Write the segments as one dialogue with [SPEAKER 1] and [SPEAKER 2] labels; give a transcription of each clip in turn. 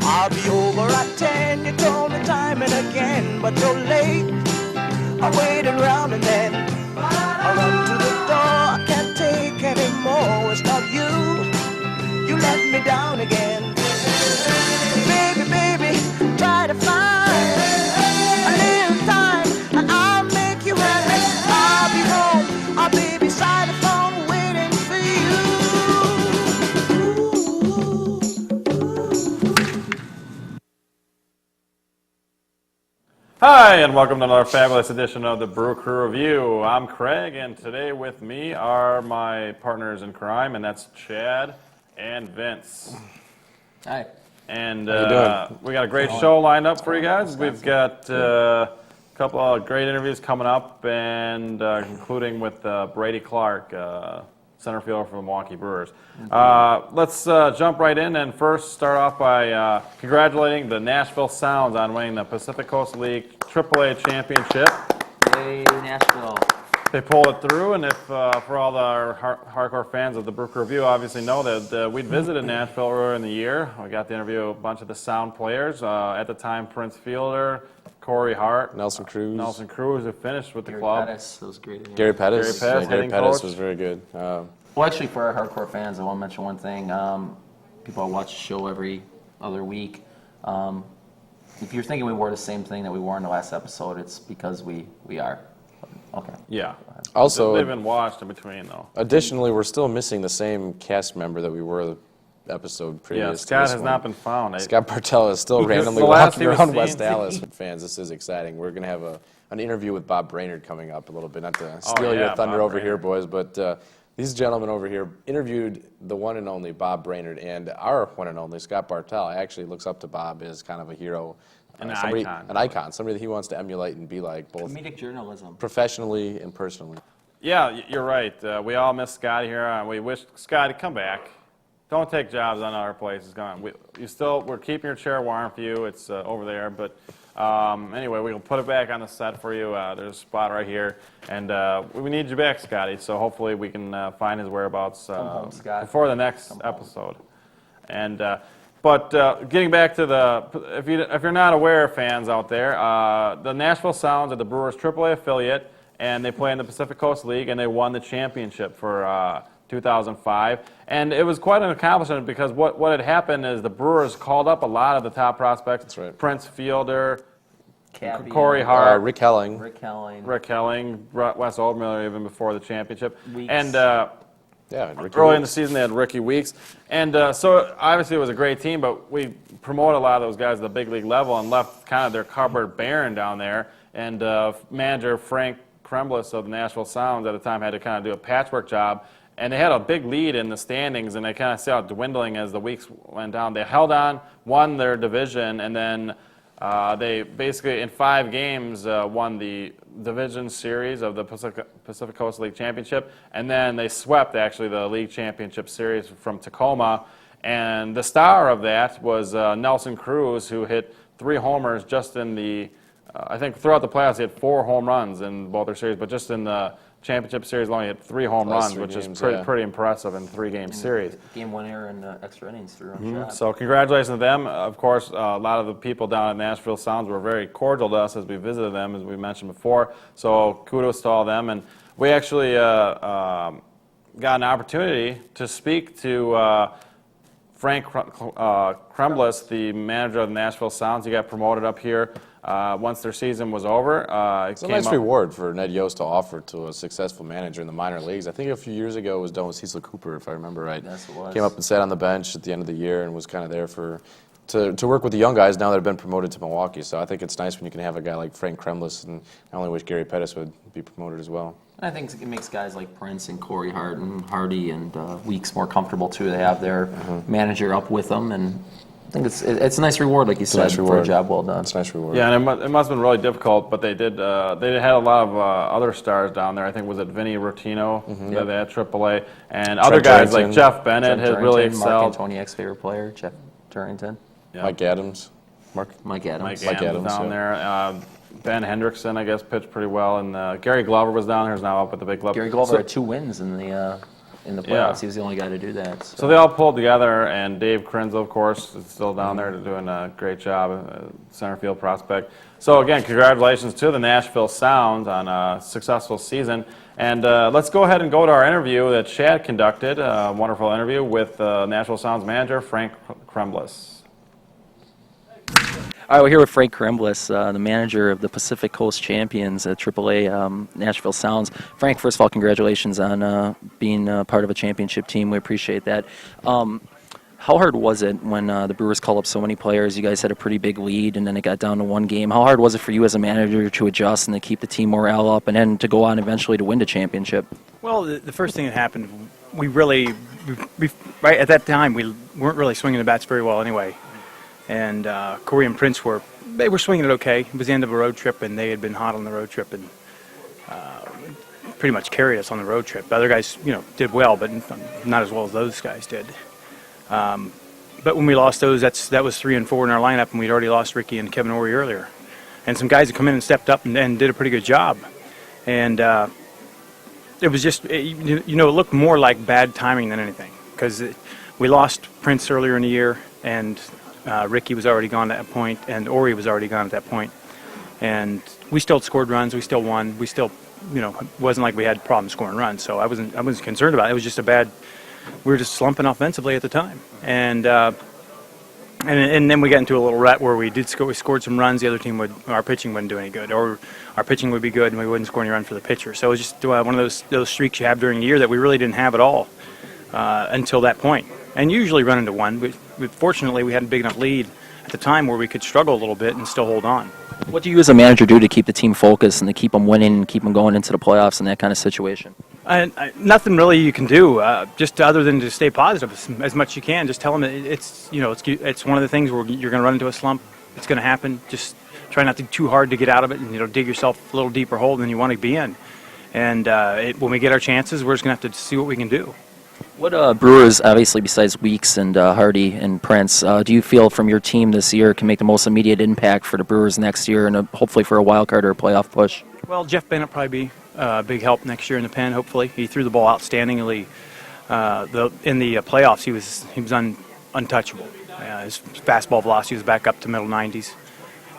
[SPEAKER 1] I'll be over at 10, you told me time and again, but you're late. I waited around and then I run to the door. I can't take anymore, it's not you. You let me down again. Baby, baby, try to find a little time and I'll make you happy. I'll be home, I'll be beside the phone waiting for you.
[SPEAKER 2] Hi, and welcome to another fabulous edition of the Brew Crew Review. I'm Craig, and today with me are my partners in crime, and that's Chad and Vince.
[SPEAKER 3] Hi.
[SPEAKER 2] And we got a great show lined up for you guys. We've got a couple of great interviews coming up, and including with Brady Clark, center fielder for the Milwaukee Brewers. Let's jump right in and first start off by congratulating the Nashville Sounds on winning the Pacific Coast League AAA championship.
[SPEAKER 3] Yay, Nashville.
[SPEAKER 2] They pulled it through, and if for all the hardcore fans of the Brew Crew Review, obviously know that we'd visited Nashville earlier in the year. We got to interview a bunch of the Sound players. At the time, Prince Fielder, Corey Hart,
[SPEAKER 4] Nelson Cruz,
[SPEAKER 2] who finished with the
[SPEAKER 3] Gary
[SPEAKER 2] club.
[SPEAKER 3] Pettis, that was great.
[SPEAKER 4] Gary Pettis.
[SPEAKER 2] Gary Pettis
[SPEAKER 4] Pettis
[SPEAKER 2] coach.
[SPEAKER 4] was very good.
[SPEAKER 3] Well, actually, for our hardcore fans, I want to mention one thing. People watch the show every other week. If you're thinking we wore the same thing that we wore in the last episode, it's because we are. Okay.
[SPEAKER 2] Yeah.
[SPEAKER 4] Also,
[SPEAKER 2] they've been washed in between, though.
[SPEAKER 4] Additionally, we're still missing the same cast member that we were the episode previous.
[SPEAKER 2] Yeah,
[SPEAKER 4] to
[SPEAKER 2] Scott
[SPEAKER 4] this
[SPEAKER 2] has
[SPEAKER 4] one.
[SPEAKER 2] not been found.
[SPEAKER 4] Scott Bartell is still randomly
[SPEAKER 2] the last
[SPEAKER 4] walking
[SPEAKER 2] he was
[SPEAKER 4] around
[SPEAKER 2] seen-
[SPEAKER 4] West Dallas. Fans, this is exciting. We're going to have an interview with Bob Brainerd coming up a little bit. Not to steal your thunder
[SPEAKER 2] Bob
[SPEAKER 4] over here,
[SPEAKER 2] Brainerd.
[SPEAKER 4] boys, but these gentlemen over here interviewed the one and only Bob Brainerd and our one and only Scott Bartell. I actually looks up to Bob as kind of a hero.
[SPEAKER 2] An
[SPEAKER 4] icon, somebody that he wants to emulate and be like, both
[SPEAKER 3] Comedic journalism.
[SPEAKER 4] professionally and personally.
[SPEAKER 2] Yeah, you're right. We all miss Scotty here, and we wish Scotty come back. Don't take jobs on other places. We're keeping your chair warm for you. It's over there, but anyway, we'll put it back on the set for you. There's a spot right here, and we need you back, Scotty. So hopefully we can find his whereabouts
[SPEAKER 3] home, Scott.
[SPEAKER 2] before the next episode. And but getting back to if you're not aware, fans out there, the Nashville Sounds are the Brewers' AAA affiliate, and they play in the Pacific Coast League, and they won the championship for 2005. And it was quite an accomplishment because what had happened is the Brewers called up a lot of the top prospects.
[SPEAKER 4] That's right.
[SPEAKER 2] Prince Fielder,
[SPEAKER 3] Cappy,
[SPEAKER 2] Corey Hart,
[SPEAKER 4] Rick Helling.
[SPEAKER 3] Rick Helling.
[SPEAKER 2] Wes Oldmiller even before the championship.
[SPEAKER 3] Weeks.
[SPEAKER 2] And
[SPEAKER 4] Ricky
[SPEAKER 2] early in the
[SPEAKER 4] Weeks.
[SPEAKER 2] season, they had Ricky Weeks. And so obviously it was a great team, but we promoted a lot of those guys at the big league level and left kind of their cupboard barren down there. And manager Frank Kremblas of the Nashville Sounds at the time had to kind of do a patchwork job. And they had a big lead in the standings, and they kind of saw it dwindling as the weeks went down. They held on, won their division, and then they basically, in 5 games, won the division series of the Pacific Coast League Championship, and then they swept, actually, the league championship series from Tacoma. And the star of that was Nelson Cruz, who hit 3 homers just in the, I think throughout the playoffs, he had 4 home runs in both their series, but just in the championship series alone, he had 3 home runs, which is pretty impressive in 3-game series.
[SPEAKER 3] Game winner and extra innings, 3-run shot.
[SPEAKER 2] So congratulations to them. Of course, a lot of the people down at Nashville Sounds were very cordial to us as we visited them, as we mentioned before. So kudos to all of them. And we actually got an opportunity to speak to Frank Kremblas, the manager of the Nashville Sounds. He got promoted up here once their season was over.
[SPEAKER 4] It's a nice reward for Ned Yost to offer to a successful manager in the minor leagues. I think a few years ago it was done with Cecil Cooper, if I remember right.
[SPEAKER 3] Yes, it was.
[SPEAKER 4] Came up and sat on the bench at the end of the year and was kind of there to work with the young guys now that have been promoted to Milwaukee. So I think it's nice when you can have a guy like Frank Kremblas, and I only wish Gary Pettis would be promoted as well.
[SPEAKER 3] I think it makes guys like Prince and Corey Hart and Hardy and Weeks more comfortable too. They have their manager up with them, and I think it's a nice reward, like you said,
[SPEAKER 4] nice
[SPEAKER 3] for
[SPEAKER 4] reward.
[SPEAKER 3] a job well done.
[SPEAKER 4] It's a nice reward.
[SPEAKER 2] Yeah, and it must have been really difficult, but they had a lot of other stars down there. I think was it Vinny Rotino that they had AAA, and other guys like Jeff Bennett had really excelled.
[SPEAKER 3] Mark Antoniak's favorite player, Jeff Turrington.
[SPEAKER 2] Yeah.
[SPEAKER 4] Mike Adams.
[SPEAKER 3] Mike Adams.
[SPEAKER 2] Mike Adams was down there. Ben Hendrickson, I guess, pitched pretty well, and Gary Glover was down there. He's now up with the big club.
[SPEAKER 3] Gary Glover had 2 wins in the playoffs.
[SPEAKER 2] Yeah.
[SPEAKER 3] He was the only guy to do that.
[SPEAKER 2] So they all pulled together, and Dave Krenzel, of course, is still down there doing a great job, center field prospect. So again, congratulations to the Nashville Sounds on a successful season. And let's go ahead and go to our interview that Chad conducted, a wonderful interview with Nashville Sounds manager Frank Kremblas.
[SPEAKER 5] All right, we're here with Frank Kremblas, the manager of the Pacific Coast Champions at AAA Nashville Sounds. Frank, first of all, congratulations on being part of a championship team. We appreciate that. How hard was it when the Brewers called up so many players? You guys had a pretty big lead, and then it got down to 1 game. How hard was it for you as a manager to adjust and to keep the team morale up and then to go on eventually to win the championship?
[SPEAKER 6] Well, the first thing that happened, we right at that time, we weren't really swinging the bats very well anyway. And Corey and Prince were swinging it okay. It was the end of a road trip, and they had been hot on the road trip and pretty much carried us on the road trip. The other guys, did well, but not as well as those guys did. But when we lost those, that was 3 and 4 in our lineup, and we'd already lost Ricky and Kevin Ory earlier. And some guys had come in and stepped up and did a pretty good job. And it was just, it looked more like bad timing than anything, because we lost Prince earlier in the year, and Ricky was already gone at that point, and Ory was already gone at that point. And we still scored runs. We still won. We still, it wasn't like we had problems scoring runs. So I wasn't concerned about it. It was just we were just slumping offensively at the time. And then we got into a little rut where we scored some runs. The other team our pitching wouldn't do any good, or our pitching would be good and we wouldn't score any run for the pitcher. So it was just one of those streaks you have during the year that we really didn't have at all until that point. And usually run into one. Fortunately, we had a big enough lead at the time where we could struggle a little bit and still hold on.
[SPEAKER 5] What do you as a manager do to keep the team focused and to keep them winning and keep them going into the playoffs in that kind of situation?
[SPEAKER 6] Nothing really you can do, just other than to stay positive as much as you can. Just tell them it's one of the things where you're going to run into a slump. It's going to happen. Just try not to too hard to get out of it, and dig yourself a little deeper hole than you want to be in. And when we get our chances, we're just going to have to see what we can do.
[SPEAKER 5] What Brewers, obviously besides Weeks and Hardy and Prince, do you feel from your team this year can make the most immediate impact for the Brewers next year and hopefully for a wild card or a playoff push?
[SPEAKER 6] Well, Jeff Bennett will probably be a big help next year in the pen, hopefully. He threw the ball outstandingly. In the playoffs, he was untouchable. His fastball velocity was back up to middle 90s,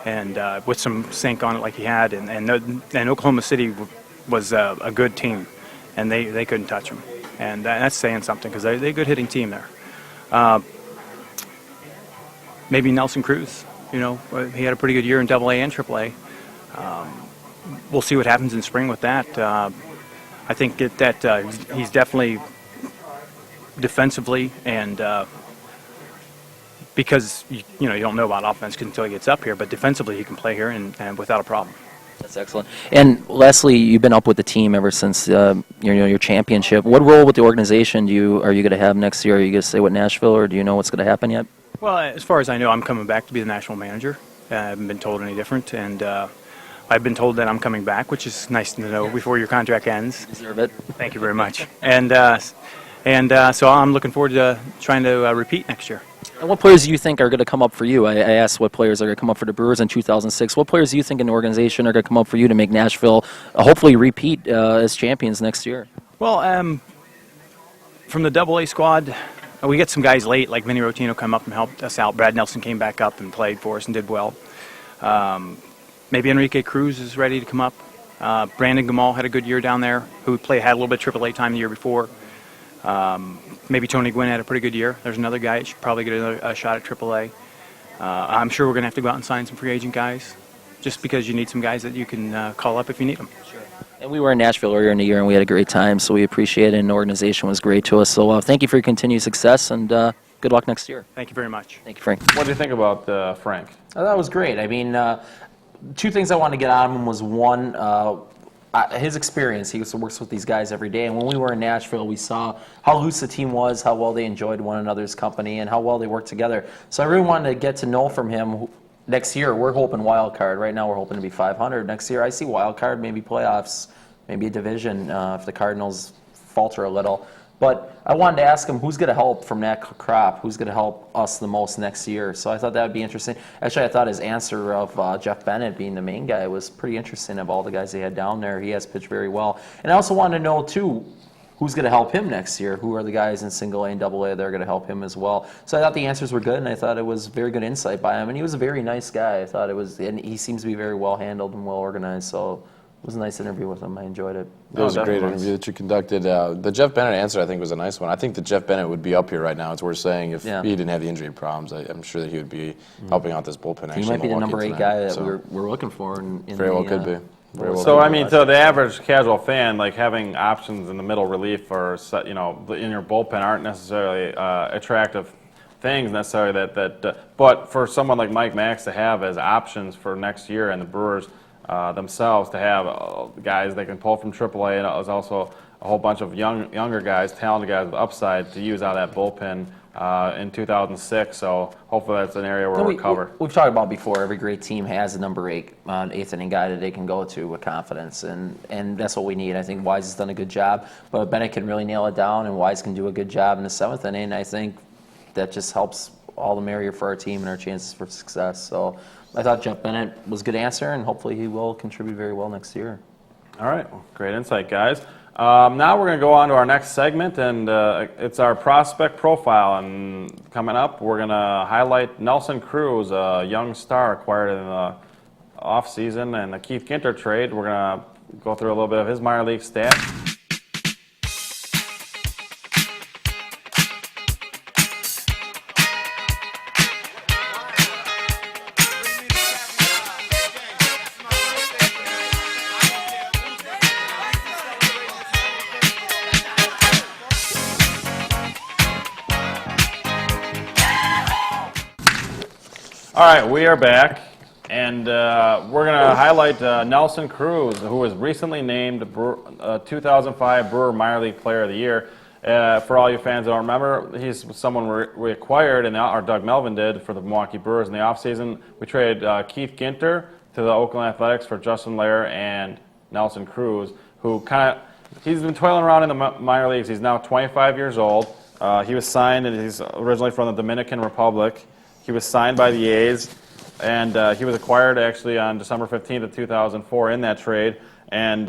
[SPEAKER 6] and with some sink on it like he had. And Oklahoma City was a good team, and they couldn't touch him. And that's saying something because they're a good hitting team there. Maybe Nelson Cruz. He had a pretty good year in AA and AAA. We'll see what happens in spring with that. I think that he's definitely defensively, and because you don't know about offense until he gets up here, but defensively he can play here and without a problem.
[SPEAKER 5] That's excellent. And lastly, you've been up with the team ever since your championship. What role with the organization are you going to have next year? Are you going to stay with Nashville, or do you know what's going to happen yet?
[SPEAKER 6] Well, as far as I know, I'm coming back to be the national manager. I haven't been told any different, and I've been told that I'm coming back, which is nice to know before your contract ends.
[SPEAKER 5] Deserve it.
[SPEAKER 6] Thank you very much. And so I'm looking forward to trying to repeat next year.
[SPEAKER 5] And what players do you think are going to come up for you? I asked what players are going to come up for the Brewers in 2006. What players do you think in the organization are going to come up for you to make Nashville hopefully repeat as champions next year?
[SPEAKER 6] Well, from the AA squad, we get some guys late, like Vinny Rotino come up and helped us out. Brad Nelson came back up and played for us and did well. Maybe Enrique Cruz is ready to come up. Brandon Gamal had a good year down there, who had a little bit of AAA time the year before. Maybe Tony Gwynn had a pretty good year. There's another guy that should probably get a shot at AAA. I'm sure we're going to have to go out and sign some free agent guys, just because you need some guys that you can call up if you need them.
[SPEAKER 5] Sure. And we were in Nashville earlier in the year, and we had a great time, so we appreciate it, and the organization was great to us. So thank you for your continued success, and good luck next year.
[SPEAKER 6] Thank you very much.
[SPEAKER 5] Thank you, Frank.
[SPEAKER 2] What do you think about Frank?
[SPEAKER 3] That was great. I mean, 2 things I wanted to get out of him was one, his experience. He works with these guys every day. And when we were in Nashville, we saw how loose the team was, how well they enjoyed one another's company, and how well they worked together. So I really wanted to get to know from him. Next year, we're hoping wild card. Right now, we're hoping to be 500. Next year, I see wild card, maybe playoffs, maybe a division if the Cardinals falter a little. But I wanted to ask him who's going to help from that crop, who's going to help us the most next year. So I thought that would be interesting. Actually, I thought his answer of Jeff Bennett being the main guy was pretty interesting. Of all the guys they had down there, he has pitched very well. And I also wanted to know, too, who's going to help him next year? Who are the guys in single A and double A that are going to help him as well? So I thought the answers were good, and I thought it was very good insight by him. And he was a very nice guy. I thought it was, and he seems to be very well handled and well organized. So it was a nice interview with him. I enjoyed it.
[SPEAKER 4] That was a great interview that you conducted. The Jeff Bennett answer, I think, was a nice one. I think that Jeff Bennett would be up here right now. It's worth saying if he didn't have the injury problems. I'm sure that he would be helping out this bullpen. Actually,
[SPEAKER 3] he might be the number 8 guy that
[SPEAKER 4] so
[SPEAKER 3] we're looking for.
[SPEAKER 4] Very well could be.
[SPEAKER 2] So I mean, to the average casual fan, like having options in the middle relief or in your bullpen aren't necessarily attractive things necessarily. But for someone like Mike Max to have as options for next year and the Brewers themselves to have guys they can pull from AAA, and there's also a whole bunch of younger guys, talented guys with upside to use out of that bullpen in 2006. So hopefully that's an area where we'll cover.
[SPEAKER 3] We've talked about before, every great team has a number 8, eighth inning guy that they can go to with confidence, and that's what we need. I think Wise has done a good job, but Bennett can really nail it down, and Wise can do a good job in the 7th inning. I think that just helps all the merrier for our team and our chances for success. So I thought Jeff Bennett was a good answer, and hopefully he will contribute very well next year.
[SPEAKER 2] All right, well, great insight, guys. Now we're going to go on to our next segment, and it's our prospect profile. And coming up, we're going to highlight Nelson Cruz, a young star acquired in the offseason, and the Keith Ginter trade. We're going to go through a little bit of his minor league stats. All right, we are back, and we're going to highlight Nelson Cruz, who was recently named 2005 Brewer Minor League Player of the Year. For all you fans that don't remember, he's someone we acquired, and our Doug Melvin did, for the Milwaukee Brewers in the offseason. We traded Keith Ginter to the Oakland Athletics for Justin Lair and Nelson Cruz, who he's been toiling around in the minor leagues. He's now 25 years old. He was signed, and he's originally from the Dominican Republic. He was signed by the A's, and he was acquired actually on December 15th of 2004 in that trade. And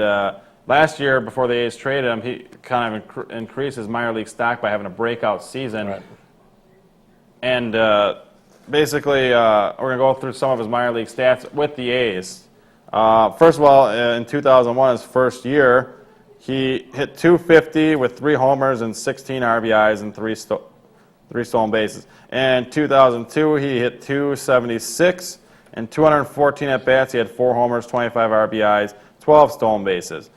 [SPEAKER 2] last year, before the A's traded him, he kind of increased his minor league stock by having a breakout season. Right. And basically, we're going to go through some of his minor league stats with the A's. First of all, in 2001, his first year, he hit .250 with 3 homers and 16 RBIs and 3 stolen bases. In 2002, he hit .276 and 214 at-bats. He had 4 homers, 25 RBIs, 12 stolen bases.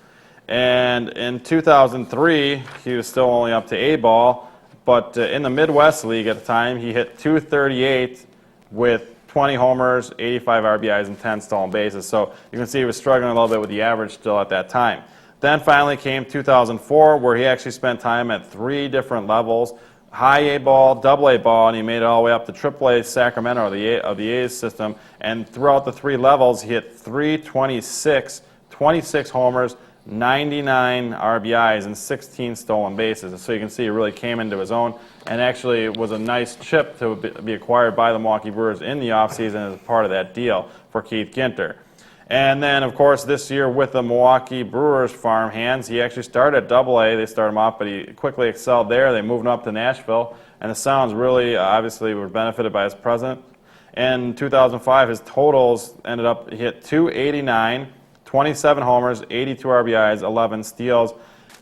[SPEAKER 2] And in 2003, he was still only up to A-ball, but in the Midwest League at the time, he hit .238 with 20 homers, 85 RBIs, and 10 stolen bases. So you can see he was struggling a little bit with the average still at that time. Then finally came 2004, where he actually spent time at 3 different levels: high A ball, double A ball, and he made it all the way up to triple A Sacramento of the A's system. And throughout the 3 levels, he hit .326, 26 homers, 99 RBIs, and 16 stolen bases. So you can see he really came into his own, and actually it was a nice chip to be acquired by the Milwaukee Brewers in the offseason as part of that deal for Keith Ginter. And then, of course, this year with the Milwaukee Brewers farm hands, he actually started at Double-A. They started him off, but he quickly excelled there. They moved him up to Nashville, and the Sounds really, obviously, were benefited by his presence. In 2005, his totals ended up, he hit .289, 27 homers, 82 RBIs, 11 steals.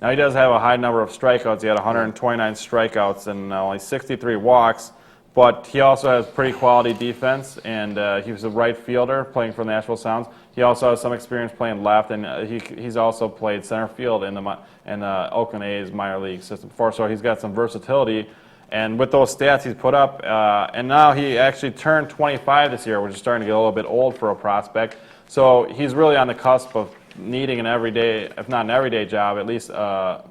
[SPEAKER 2] Now, he does have a high number of strikeouts. He had 129 strikeouts and only 63 walks. But he also has pretty quality defense, and he was a right fielder playing for the Nashville Sounds. He also has some experience playing left, and he's also played center field in the Oakland A's minor league system before. So he's got some versatility. And with those stats he's put up, and now he actually turned 25 this year, which is starting to get a little bit old for a prospect. So he's really on the cusp of needing an everyday, if not an everyday job, at least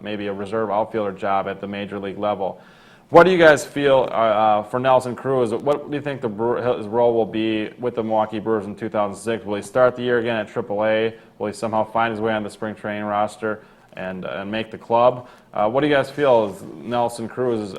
[SPEAKER 2] maybe a reserve outfielder job at the major league level. What do you guys feel for Nelson Cruz? What do you think his role will be with the Milwaukee Brewers in 2006? Will he start the year again at AAA? Will he somehow find his way on the spring training roster and make the club? What do you guys feel is Nelson Cruz's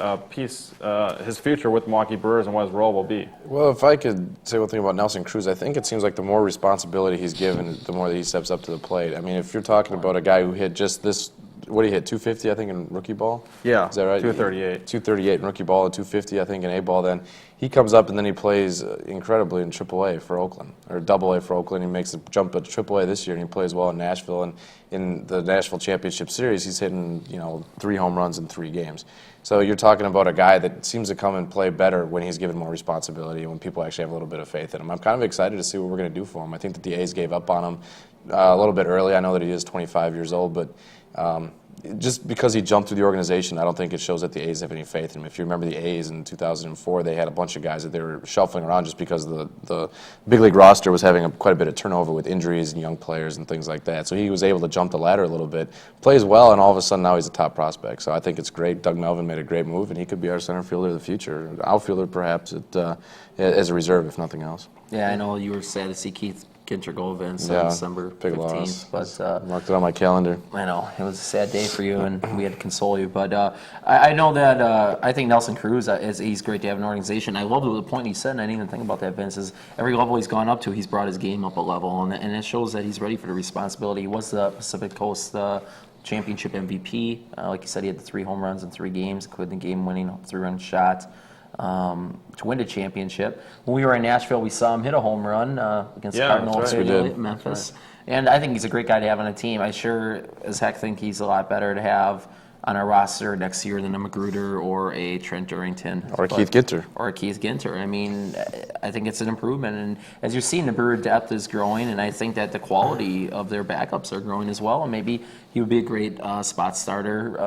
[SPEAKER 2] his future with Milwaukee Brewers and what his role will be?
[SPEAKER 4] Well, if I could say one thing about Nelson Cruz, I think it seems like the more responsibility he's given, the more that he steps up to the plate. I mean, if you're talking about a guy who hit just this, what did he hit, 250, I think, in rookie ball?
[SPEAKER 2] Yeah,
[SPEAKER 4] is that right?
[SPEAKER 2] 238.
[SPEAKER 4] 238 in rookie ball and 250, I think, in A ball. Then he comes up and then he plays incredibly in AAA for Oakland, or AA for Oakland. He makes the jump to AAA this year, and he plays well in Nashville. And in the Nashville Championship Series, he's hitting 3 home runs in 3 games. So you're talking about a guy that seems to come and play better when he's given more responsibility and when people actually have a little bit of faith in him. I'm kind of excited to see what we're going to do for him. I think that the A's gave up on him a little bit early. I know that he is 25 years old, but just because he jumped through the organization, I don't think it shows that the A's have any faith in him. If you remember the A's in 2004, they had a bunch of guys that they were shuffling around just because the big league roster was having quite a bit of turnover with injuries and young players and things like that. So he was able to jump the ladder a little bit, plays well, and all of a sudden now he's a top prospect. So I think it's great. Doug Melvin made a great move, and he could be our center fielder of the future, outfielder perhaps as a reserve, if nothing else.
[SPEAKER 3] Yeah, I know you were sad to see Keith Ginter go Vince on December 15th, but
[SPEAKER 4] marked it on my calendar.
[SPEAKER 3] I know it was a sad day for you, and we had to console you. But I know that I think Nelson Cruz he's great to have an organization. I love the point he said, and I didn't even think about that, Vince. Is every level he's gone up to, he's brought his game up a level, and it shows that he's ready for the responsibility. He was the Pacific Coast Championship MVP. Like you said, he had the 3 home runs in 3 games, including the game-winning 3-run shot. To win the championship. When we were in Nashville, we saw him hit a home run against the Cardinals at Memphis. And I think he's a great guy to have on a team. I sure as heck think he's a lot better to have on our roster next year than a Magruder or a Trent Durrington.
[SPEAKER 4] Or Keith Ginter.
[SPEAKER 3] Or a Keith Ginter. I mean, I think it's an improvement. And as you're seeing, the Brewer depth is growing, and I think that the quality of their backups are growing as well. And maybe he would be a great spot starter.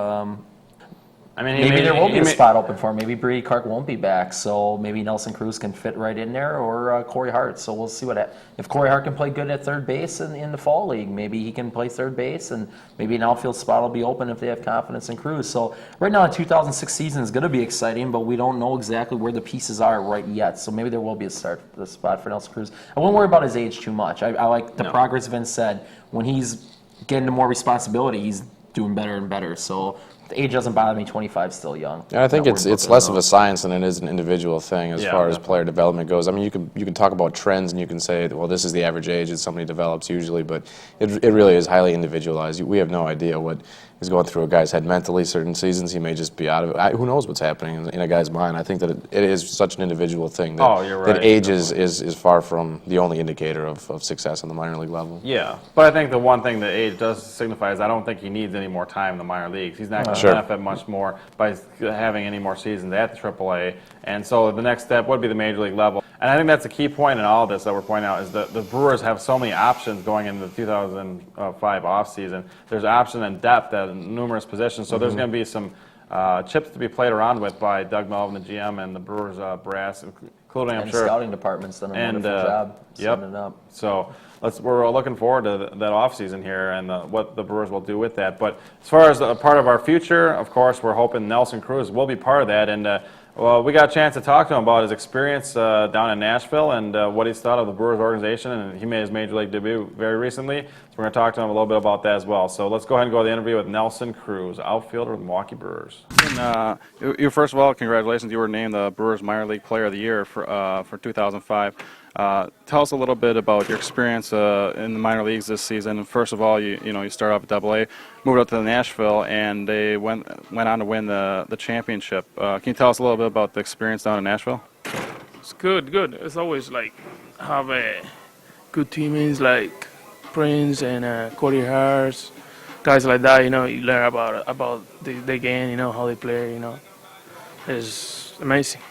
[SPEAKER 3] I mean, maybe there will be a spot open for him. Maybe Brady Clark won't be back, so maybe Nelson Cruz can fit right in there, or Corey Hart. So we'll see if Corey Hart can play good at third base in the fall league. Maybe he can play third base, and maybe an outfield spot will be open if they have confidence in Cruz. So right now, the 2006 season is going to be exciting, but we don't know exactly where the pieces are right yet. So maybe there will be a spot for Nelson Cruz. I won't worry about his age too much. I like the progress Vince said. When he's getting to more responsibility, he's doing better and better. So the age doesn't bother me. 25 is still young.
[SPEAKER 4] And I think it's less of a science than it is an individual thing as far as player development goes. I mean, you can talk about trends and you can say, well, this is the average age that somebody develops usually, but it really is highly individualized. We have no idea what is going through a guy's head mentally. Certain seasons he may just be out of it. Who knows what's happening in a guy's mind? I think that it is such an individual thing that, that age is far from the only indicator of success on the minor league level.
[SPEAKER 2] Yeah, but I think the one thing that age does signify is I don't think he needs any more time in the minor leagues. He's not going to benefit much more by having any more seasons at the AAA. And so the next step would be the major league level. And I think that's a key point in all of this that we're pointing out is that the Brewers have so many options going into the 2005 offseason. There's option and depth at numerous positions. So there's going to be some chips to be played around with by Doug Melvin, the GM, and the Brewers brass, including, I'm sure,
[SPEAKER 3] the scouting department's done a wonderful job setting it up.
[SPEAKER 2] So we're looking forward to that offseason here and what the Brewers will do with that. But as far as a part of our future, of course, we're hoping Nelson Cruz will be part of that. And well, we got a chance to talk to him about his experience down in Nashville and what he's thought of the Brewers organization. And he made his major league debut very recently. So we're going to talk to him a little bit about that as well. So let's go ahead and go to the interview with Nelson Cruz, outfielder with the Milwaukee Brewers.
[SPEAKER 7] And, first of all, congratulations. You were named the Brewers Minor League Player of the Year for 2005. Tell us a little bit about your experience in the minor leagues this season. First of all, you started off at AA, moved up to Nashville, and they went on to win the championship. Can you tell us a little bit about the experience down in Nashville?
[SPEAKER 8] It's good. It's always like have good teammates like Prince and Cody Hart, guys like that. You learn about the game. How they play. It's amazing.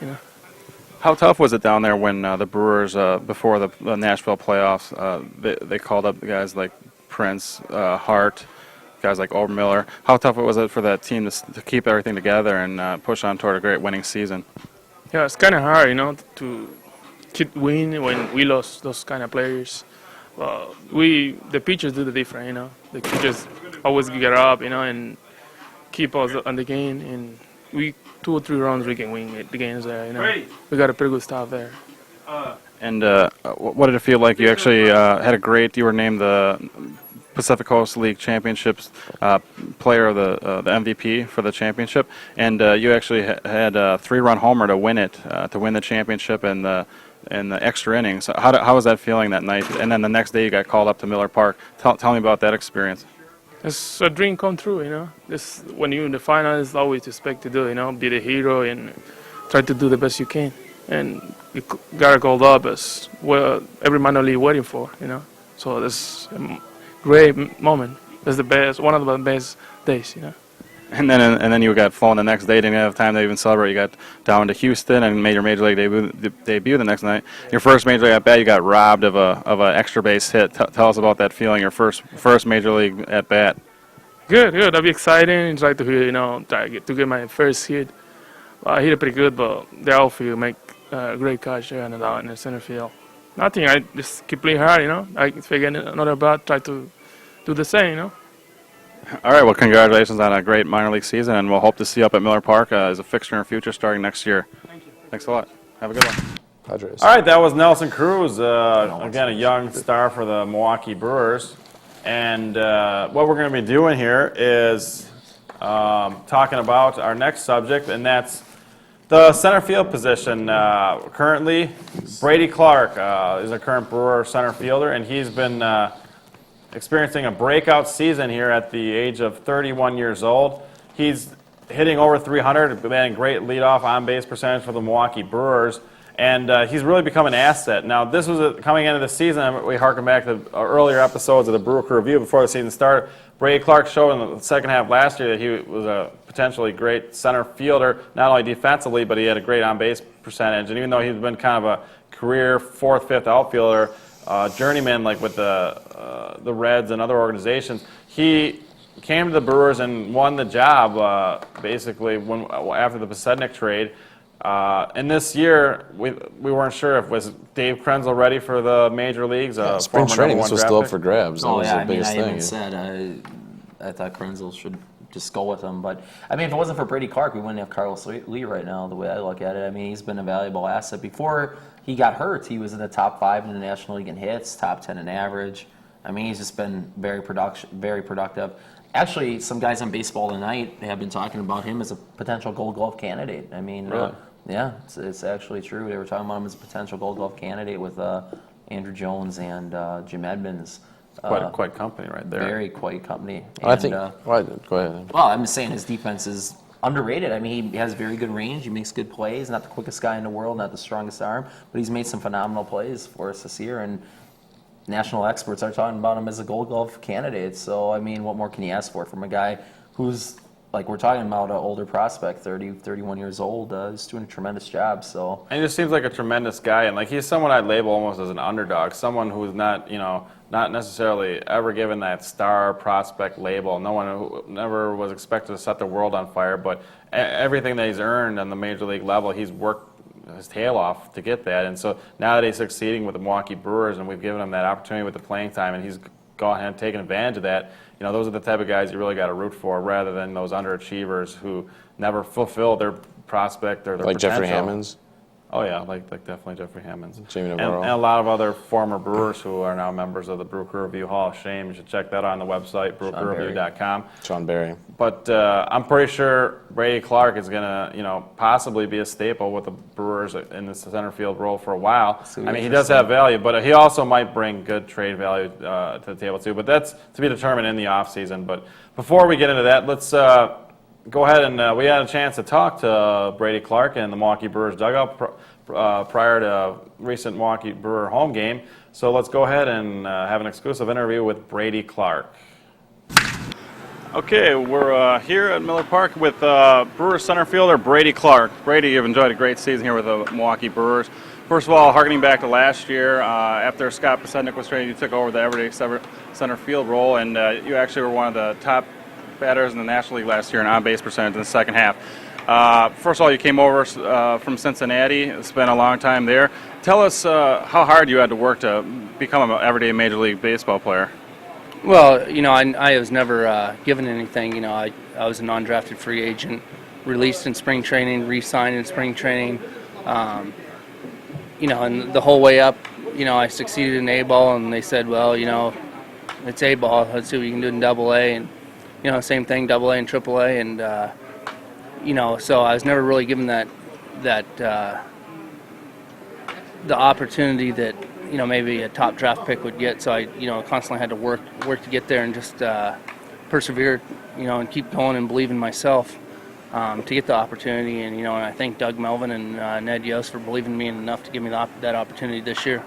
[SPEAKER 7] How tough was it down there when the Brewers, before the Nashville playoffs, they called up guys like Prince, Hart, guys like Obermiller? How tough was it for that team to keep everything together and push on toward a great winning season?
[SPEAKER 8] Yeah, it's kind of hard, to keep winning when we lost those kind of players. The pitchers do the different, you know. The pitchers always get up, you know, and keep us on the game. And 2 or 3 rounds we can win the games there, you know. We got a pretty good staff there.
[SPEAKER 7] And what did it feel like? You actually had a great. You were named the Pacific Coast League Championships player of the MVP for the championship, and you actually had a 3-run homer to win it, to win the championship and the extra innings. How was that feeling that night? And then the next day you got called up to Miller Park. Tell me about that experience.
[SPEAKER 8] It's a dream come true, you know. When you're in the final, it's always expect to do, you know, be the hero and try to do the best you can. And you got called up as well, every minor league waiting for, you know. So that's a great moment. That's the best, one of the best days, you know.
[SPEAKER 7] And then you got flown the next day. Didn't have time to even celebrate. You got down to Houston and made your major league debut the next night. Your first major league at bat, you got robbed of an extra base hit. Tell us about that feeling. Your first major league at bat.
[SPEAKER 8] Good. That'd be exciting. Try to get my first hit. I hit it pretty good, but the outfield make a great catch there and out in the center field. Nothing. I just keep playing hard, you know. If I get another bat, try to do the same, you know.
[SPEAKER 7] All right, well, congratulations on a great minor league season, and we'll hope to see you up at Miller Park as a fixture in the future starting next year.
[SPEAKER 8] Thank you.
[SPEAKER 7] Thanks a lot. Have a good one.
[SPEAKER 4] Padres.
[SPEAKER 2] All right, that was Nelson Cruz, again, a young star for the Milwaukee Brewers. And what we're going to be doing here is talking about our next subject, and that's the center field position. Currently, Brady Clark is a current Brewer center fielder, and he's been experiencing a breakout season here at the age of 31 years old. He's hitting over 300, batting great leadoff on-base percentage for the Milwaukee Brewers, and he's really become an asset. Now, this was coming into the season. We harken back to earlier episodes of the Brew Crew Review before the season started. Brady Clark showed in the second half last year that he was a potentially great center fielder, not only defensively, but he had a great on-base percentage. And even though he's been kind of a career 4th, 5th outfielder, journeyman like with the Reds and other organizations, he came to the Brewers and won the job basically after the Pasednik trade. And this year, we weren't sure if was Dave Kremblas ready for the major leagues.
[SPEAKER 4] Spring training, this was still up for grabs. That was the biggest thing.
[SPEAKER 3] I even said I thought Kremblas should just go with him. But, I mean, if it wasn't for Brady Clark, we wouldn't have Carlos Lee right now, the way I look at it. I mean, he's been a valuable asset. Before he got hurt, he was in the top 5 in the National League in hits, top 10 in average. I mean, he's just been very productive. Actually, some guys on Baseball Tonight have been talking about him as a potential Gold Glove candidate. I mean,
[SPEAKER 2] really?
[SPEAKER 3] Yeah, it's actually true. They were talking about him as a potential Gold Glove candidate with Andrew Jones and Jim Edmonds.
[SPEAKER 2] Quite company right there.
[SPEAKER 3] Very quite company.
[SPEAKER 4] And, I think. Go ahead.
[SPEAKER 3] Well, I'm just saying his defense is underrated. I mean, he has very good range. He makes good plays. Not the quickest guy in the world, not the strongest arm, but he's made some phenomenal plays for us this year. And national experts are talking about him as a Gold Glove candidate. So, I mean, what more can you ask for from a guy who's, like we're talking about, an older prospect, 30, 31 years old, he's doing a tremendous job. So,
[SPEAKER 2] and he just seems like a tremendous guy, and like he's someone I'd label almost as an underdog, someone who's not, not necessarily ever given that star prospect label. No one who never was expected to set the world on fire, but everything that he's earned on the major league level, he's worked his tail off to get that. And so now that he's succeeding with the Milwaukee Brewers, and we've given him that opportunity with the playing time, and he's gone ahead and taken advantage of that. Those are the type of guys you really got to root for, rather than those underachievers who never fulfill their prospect or their
[SPEAKER 4] like
[SPEAKER 2] potential.
[SPEAKER 4] Jeffrey Hammonds.
[SPEAKER 2] Oh yeah, like definitely Jeffrey Hammonds.
[SPEAKER 4] Jamie
[SPEAKER 2] and
[SPEAKER 4] Navarro.
[SPEAKER 2] a lot of other former Brewers who are now members of the Brew Crew Review Hall of Shame. You should check that out on the website, brewcrewreview.com.
[SPEAKER 4] Sean Barry.
[SPEAKER 2] But I'm pretty sure Brady Clark is going to, possibly be a staple with the Brewers in the center field role for a while. I mean, he does have value, but he also might bring good trade value to the table too. But that's to be determined in the offseason. But before we get into that, let's go ahead and we had a chance to talk to Brady Clark in the Milwaukee Brewers dugout prior to a recent Milwaukee Brewer home game. So let's go ahead and have an exclusive interview with Brady Clark.
[SPEAKER 7] Okay, we're here at Miller Park with Brewers center fielder Brady Clark. Brady, you've enjoyed a great season here with the Milwaukee Brewers. First of all, harkening back to last year, after Scott Pasednik was traded, you took over the everyday center field role, and you actually were one of the top batters in the National League last year in on-base percentage in the second half. First of all, you came over from Cincinnati. It's been a long time there. Tell us how hard you had to work to become an everyday Major League Baseball player.
[SPEAKER 9] Well, I was never given anything. I was a non-drafted free agent, released in spring training, re-signed in spring training. And the whole way up, I succeeded in A-ball, and they said, well, it's A-ball. Let's see what you can do in Double-A, and same thing, Double-A and Triple-A, and so I was never really given that the opportunity that maybe a top draft pick would get. So I constantly had to work to get there and just persevere, and keep going and believe in myself to get the opportunity. And I thank Doug Melvin and Ned Yost for believing in me enough to give me that opportunity this year.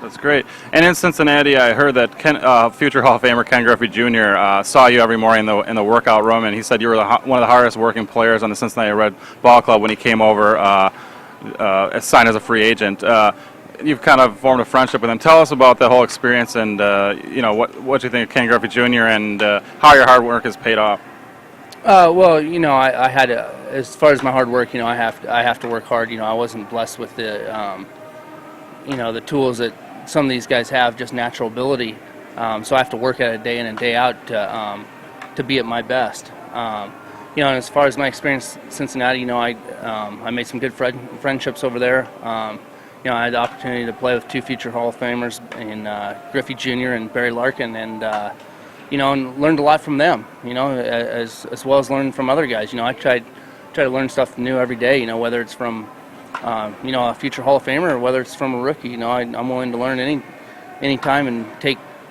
[SPEAKER 7] That's great. And in Cincinnati, I heard that future Hall of Famer Ken Griffey Jr. Saw you every morning in the workout room, and he said you were one of the hardest working players on the Cincinnati Red Ball Club when he came over, signed as a free agent. You've kind of formed a friendship with him. Tell us about the whole experience, and what you think of Ken Griffey Jr. and how your hard work has paid off.
[SPEAKER 9] Well, I had as far as my hard work, I have to work hard. I wasn't blessed with the the tools that some of these guys have, just natural ability. So I have to work at it day in and day out to be at my best. And as far as my experience in Cincinnati, I made some good friendships over there. I had the opportunity to play with two future Hall of Famers in Griffey Jr. and Barry Larkin, and and learned a lot from them. As well as learning from other guys. I try to learn stuff new every day. Whether it's from a future Hall of Famer or whether it's from a rookie. I'm willing to learn any time and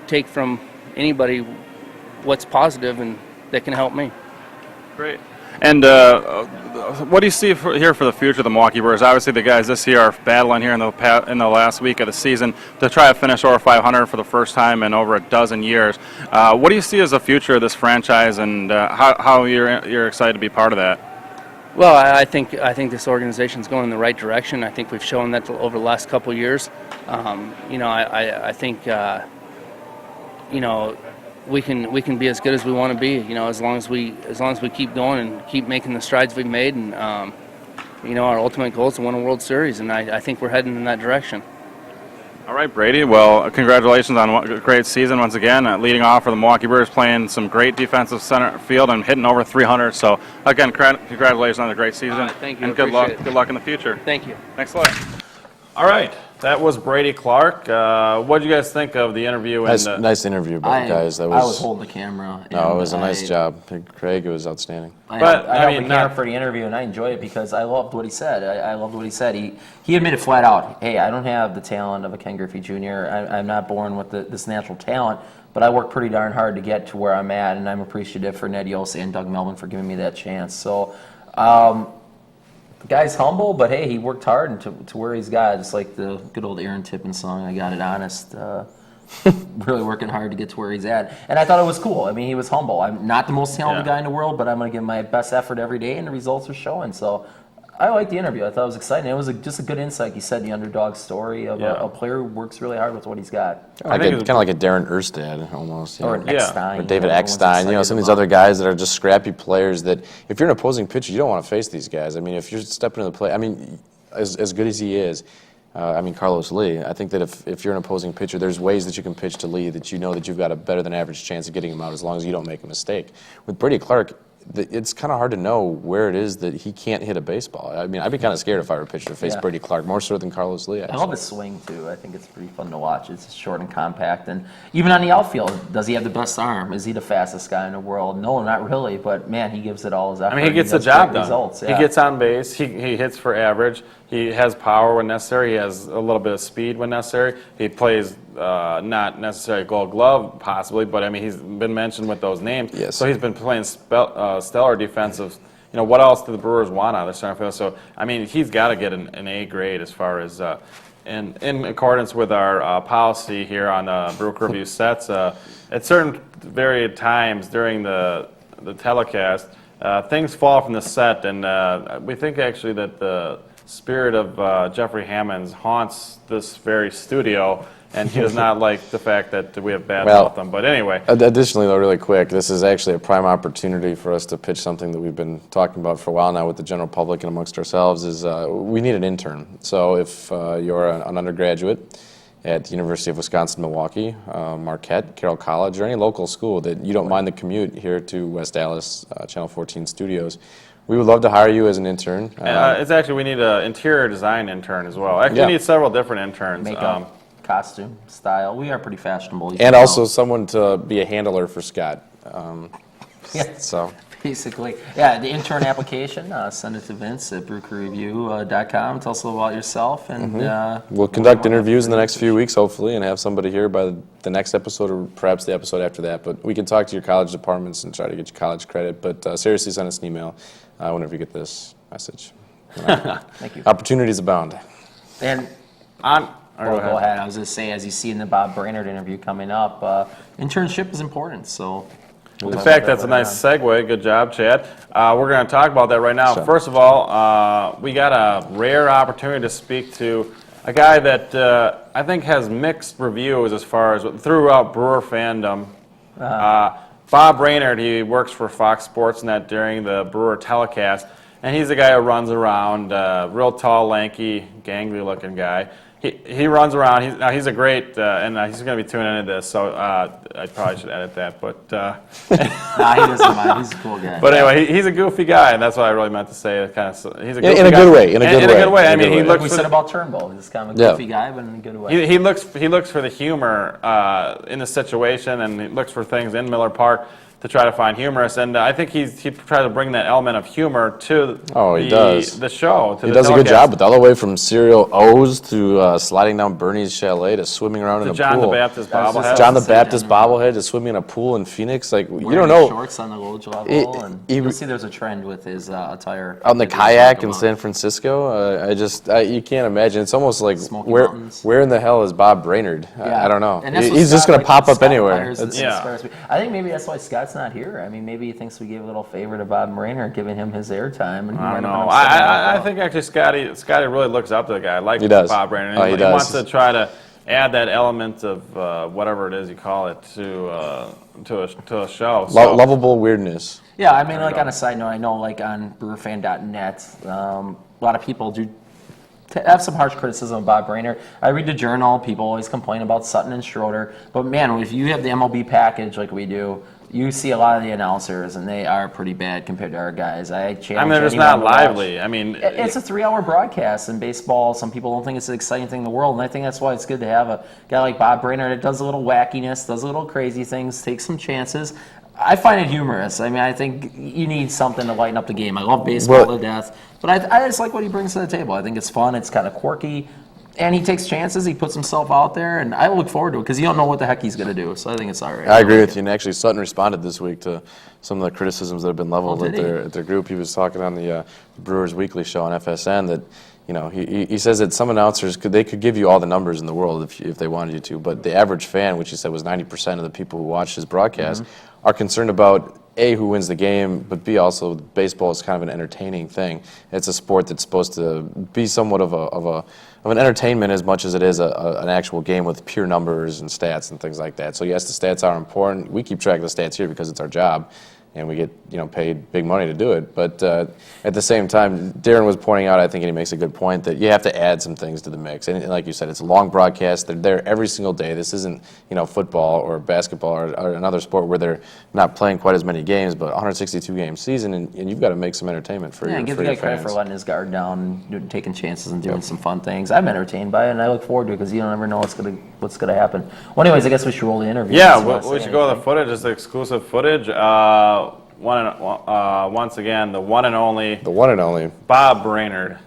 [SPEAKER 9] take from anybody what's positive and that can help me.
[SPEAKER 7] Great. And what do you see here for the future of the Milwaukee Brewers? Obviously, the guys this year are battling here in the last week of the season to try to finish over 500 for the first time in over a dozen years. What do you see as the future of this franchise, and how you're excited to be part of that?
[SPEAKER 9] Well, I think this organization is going in the right direction. I think we've shown that over the last couple of years. I think we can be as good as we want to be. As long as we keep going and keep making the strides we've made, and our ultimate goal is to win a World Series, and I think we're heading in that direction.
[SPEAKER 7] All right, Brady. Well, congratulations on a great season once again. Leading off for the Milwaukee Brewers, playing some great defensive center field and hitting over 300. So, again, congratulations on a great season.
[SPEAKER 9] Thank you.
[SPEAKER 7] And good luck. Good luck in the future.
[SPEAKER 9] Thank you.
[SPEAKER 7] Thanks a lot.
[SPEAKER 2] All right, that was Brady Clark. What did you guys think of the interview?
[SPEAKER 4] Nice interview, guys.
[SPEAKER 3] I was holding the camera.
[SPEAKER 4] No, it was a nice job, Craig. It was outstanding.
[SPEAKER 3] I held the camera for the interview, and I enjoyed it because I loved what he said. I loved what he said. He admitted flat out, hey, I don't have the talent of a Ken Griffey Jr. I'm not born with this natural talent, but I work pretty darn hard to get to where I'm at, and I'm appreciative for Ned Yost and Doug Melvin for giving me that chance. So, the guy's humble, but hey, he worked hard to where he's got. Just like the good old Aaron Tippin song, I Got It Honest. Really working hard to get to where he's at. And I thought it was cool. I mean, he was humble. I'm not the most talented guy in the world, but I'm going to give my best effort every day, and the results are showing. So I liked the interview. I thought it was exciting. It was just a good insight. He said the underdog story of a player who works really hard with what he's got.
[SPEAKER 4] Kind of like a Darren Erstad almost.
[SPEAKER 3] Or an Eckstein.
[SPEAKER 4] Or David Eckstein. Some of these other guys that are just scrappy players that if you're an opposing pitcher, you don't want to face these guys. I mean, if you're stepping into the plate, I mean, as good as he is, Carlos Lee, I think that if you're an opposing pitcher, there's ways that you can pitch to Lee that you know that you've got a better than average chance of getting him out as long as you don't make a mistake. With Brady Clark, it's kind of hard to know where it is that he can't hit a baseball. I mean, I'd be kind of scared if I were a pitcher to face Brady Clark, more so than Carlos Lee.
[SPEAKER 3] I love his swing, too. I think it's pretty fun to watch. It's short and compact. And even on the outfield, does he have the best arm? Is he the fastest guy in the world? No, not really. But, man, he gives it all his effort.
[SPEAKER 2] I mean, he gets the job done.
[SPEAKER 3] Results,
[SPEAKER 2] He gets on base. He hits for average. He has power when necessary. He has a little bit of speed when necessary. He plays not necessarily Gold Glove, possibly, but I mean he's been mentioned with those names.
[SPEAKER 4] Yes.
[SPEAKER 2] So he's been playing stellar defensive. What else do the Brewers want out of the center field? So I mean he's got to get an A grade as far as in accordance with our policy here on Brew Review Sets. At certain varied times during the telecast, things fall from the set, and we think actually that the spirit of Jeffrey Hammonds haunts this very studio. and he does not like the fact that we have bad
[SPEAKER 4] Well,
[SPEAKER 2] mouth him. But anyway,
[SPEAKER 4] Additionally, though, really quick, this is actually a prime opportunity for us to pitch something that we've been talking about for a while now with the general public and amongst ourselves. Is we need an intern. So if you're an undergraduate at the University of Wisconsin-Milwaukee, Marquette, Carroll College, or any local school that you don't mind the commute here to West Dallas Channel 14 studios, we would love to hire you as an intern.
[SPEAKER 2] it's actually we need an interior design intern as well. Actually,
[SPEAKER 4] Yeah.
[SPEAKER 2] we need several different interns.
[SPEAKER 3] Makeup, costume, style. We are pretty fashionable. You
[SPEAKER 4] And
[SPEAKER 3] should
[SPEAKER 4] also
[SPEAKER 3] know.
[SPEAKER 4] someone to be a handler for Scott.
[SPEAKER 3] Yeah.
[SPEAKER 4] So
[SPEAKER 3] Basically, yeah, the intern application, send it to Vince at brewcrewreview.com. Tell us a little about yourself, and
[SPEAKER 4] we'll conduct interviews in the next few weeks, hopefully, and have somebody here by the next episode or perhaps the episode after that. But we can talk to your college departments and try to get you college credit. But seriously, send us an email whenever you get this message.
[SPEAKER 3] Thank you.
[SPEAKER 4] Opportunities abound.
[SPEAKER 3] And go ahead. I was going to say, as you see in the Bob Brainerd interview coming up, internship is important. So,
[SPEAKER 2] In fact, that's a nice segue. Good job, Chad. We're going to talk about that right now.
[SPEAKER 4] Sure.
[SPEAKER 2] First of all, we got a rare opportunity to speak to a guy that I think has mixed reviews as far as throughout Brewer fandom. Bob Brainerd, he works for Fox Sports Net during the Brewer telecast, and he's the guy who runs around, real tall, lanky, gangly-looking guy. He runs around. He's a great, and he's going to be tuning into this, so I probably should edit that. But
[SPEAKER 3] nah, he doesn't mind. He's a cool guy.
[SPEAKER 2] but anyway, he's a goofy guy, and that's what I really meant to say. He's a goofy
[SPEAKER 4] In a
[SPEAKER 2] guy.
[SPEAKER 4] good way. In a
[SPEAKER 2] In a good way. I mean, he
[SPEAKER 3] Like
[SPEAKER 2] looks
[SPEAKER 3] we
[SPEAKER 2] for
[SPEAKER 3] said
[SPEAKER 2] the,
[SPEAKER 3] about Turnbull. He's kind of a
[SPEAKER 4] Yeah.
[SPEAKER 3] goofy guy, but in a good way.
[SPEAKER 2] he looks for the humor in the situation, and he looks for things in Miller Park to try to find humorous, and I think he tries to bring that element of humor to
[SPEAKER 4] He does.
[SPEAKER 2] the show.
[SPEAKER 4] He does a good job with all the way from cereal O's to sliding down Bernie's Chalet to swimming around in a
[SPEAKER 2] John
[SPEAKER 4] pool.
[SPEAKER 2] the Baptist
[SPEAKER 3] That's just
[SPEAKER 2] bobblehead.
[SPEAKER 3] John
[SPEAKER 4] John the
[SPEAKER 3] Say
[SPEAKER 4] Baptist
[SPEAKER 3] John.
[SPEAKER 4] bobblehead to swimming in a pool in Phoenix. Like you
[SPEAKER 3] Wearing
[SPEAKER 4] don't know.
[SPEAKER 3] shorts on the loge level, and
[SPEAKER 4] he-
[SPEAKER 3] you'll see there's a trend with his attire.
[SPEAKER 4] Out in the
[SPEAKER 3] that he's
[SPEAKER 4] kayak
[SPEAKER 3] talking
[SPEAKER 4] in
[SPEAKER 3] about.
[SPEAKER 4] San Francisco, you can't imagine. It's almost like
[SPEAKER 3] Smoky
[SPEAKER 4] where
[SPEAKER 3] Mountains.
[SPEAKER 4] in the hell is Bob Brainerd?
[SPEAKER 3] Yeah.
[SPEAKER 4] I don't know.
[SPEAKER 3] And that's what
[SPEAKER 4] He's just
[SPEAKER 3] Scott
[SPEAKER 4] going to pop up
[SPEAKER 3] Scott
[SPEAKER 4] anywhere.
[SPEAKER 3] hires
[SPEAKER 4] That's-
[SPEAKER 3] the
[SPEAKER 2] Yeah.
[SPEAKER 3] inspires me. I think maybe that's why Scott's not here. I mean, maybe he thinks we gave a little favor to Bob Brainerd, giving him his airtime. And he
[SPEAKER 2] I
[SPEAKER 3] might
[SPEAKER 2] don't
[SPEAKER 3] have been
[SPEAKER 2] know.
[SPEAKER 3] upset about
[SPEAKER 2] I
[SPEAKER 3] that.
[SPEAKER 2] think actually Scotty really looks up to the guy. I like
[SPEAKER 4] He does.
[SPEAKER 2] Bob Brainerd.
[SPEAKER 4] Oh, he
[SPEAKER 2] he
[SPEAKER 4] does.
[SPEAKER 2] wants to try to add that element of whatever it is you call it to a show. So,
[SPEAKER 4] Lovable weirdness.
[SPEAKER 3] Yeah, I mean, like on a side note, I know like on brewerfan.net, a lot of people do have some harsh criticism of Bob Brainerd. I read the Journal. People always complain about Sutton and Schroeder. But man, if you have the MLB package like we do, you see a lot of the announcers, and they are pretty bad compared to our guys. I challenge
[SPEAKER 2] I mean, they're just
[SPEAKER 3] anyone
[SPEAKER 2] not
[SPEAKER 3] to watch.
[SPEAKER 2] lively. I mean,
[SPEAKER 3] It's a 3-hour broadcast in baseball. Some people don't think it's an exciting thing in the world, and I think that's why it's good to have a guy like Bob Brainerd that does a little wackiness, does a little crazy things, takes some chances. I find it humorous. I mean, I think you need something to lighten up the game. I love baseball
[SPEAKER 4] Well-
[SPEAKER 3] to death, but I just like what he brings to the table. I think it's fun. It's kind of quirky. And he takes chances. He puts himself out there, and I look forward to it because you don't know what the heck he's going to do. So I think it's all right.
[SPEAKER 4] I agree with you. And actually, Sutton responded this week to some of the criticisms that have been leveled
[SPEAKER 3] Oh,
[SPEAKER 4] at
[SPEAKER 3] did he?
[SPEAKER 4] their group. He was talking on the Brewers Weekly show on FSN that, you know, he says that some announcers could give you all the numbers in the world if they wanted you to, but the average fan, which he said was 90% of the people who watched his broadcast, are concerned about A, who wins the game, but B, also baseball is kind of an entertaining thing. It's a sport that's supposed to be somewhat of an entertainment as much as it is an actual game with pure numbers and stats and things like that. So yes, the stats are important. We keep track of the stats here because it's our job, and we get paid big money to do it. But at the same time, Darren was pointing out, I think, and he makes a good point, that you have to add some things to the mix. And like you said, it's a long broadcast. They're there every single day. This isn't football or basketball or another sport where they're not playing quite as many games, but 162 game season, and you've got to make some entertainment for
[SPEAKER 3] Yeah,
[SPEAKER 4] your
[SPEAKER 3] and give
[SPEAKER 4] for
[SPEAKER 3] the guy
[SPEAKER 4] your
[SPEAKER 3] credit
[SPEAKER 4] fans.
[SPEAKER 3] for letting his guard down, taking chances and doing some fun things. I'm entertained by it, and I look forward to it because you don't ever know what's gonna happen. Well, anyways, I guess we should roll the interview.
[SPEAKER 2] yeah,
[SPEAKER 3] unless you wanna
[SPEAKER 2] we
[SPEAKER 3] say
[SPEAKER 2] should go to the
[SPEAKER 3] anything.
[SPEAKER 2] footage. It's the exclusive footage. Once again, the one and only
[SPEAKER 4] The one and only.
[SPEAKER 2] Bob Brainerd.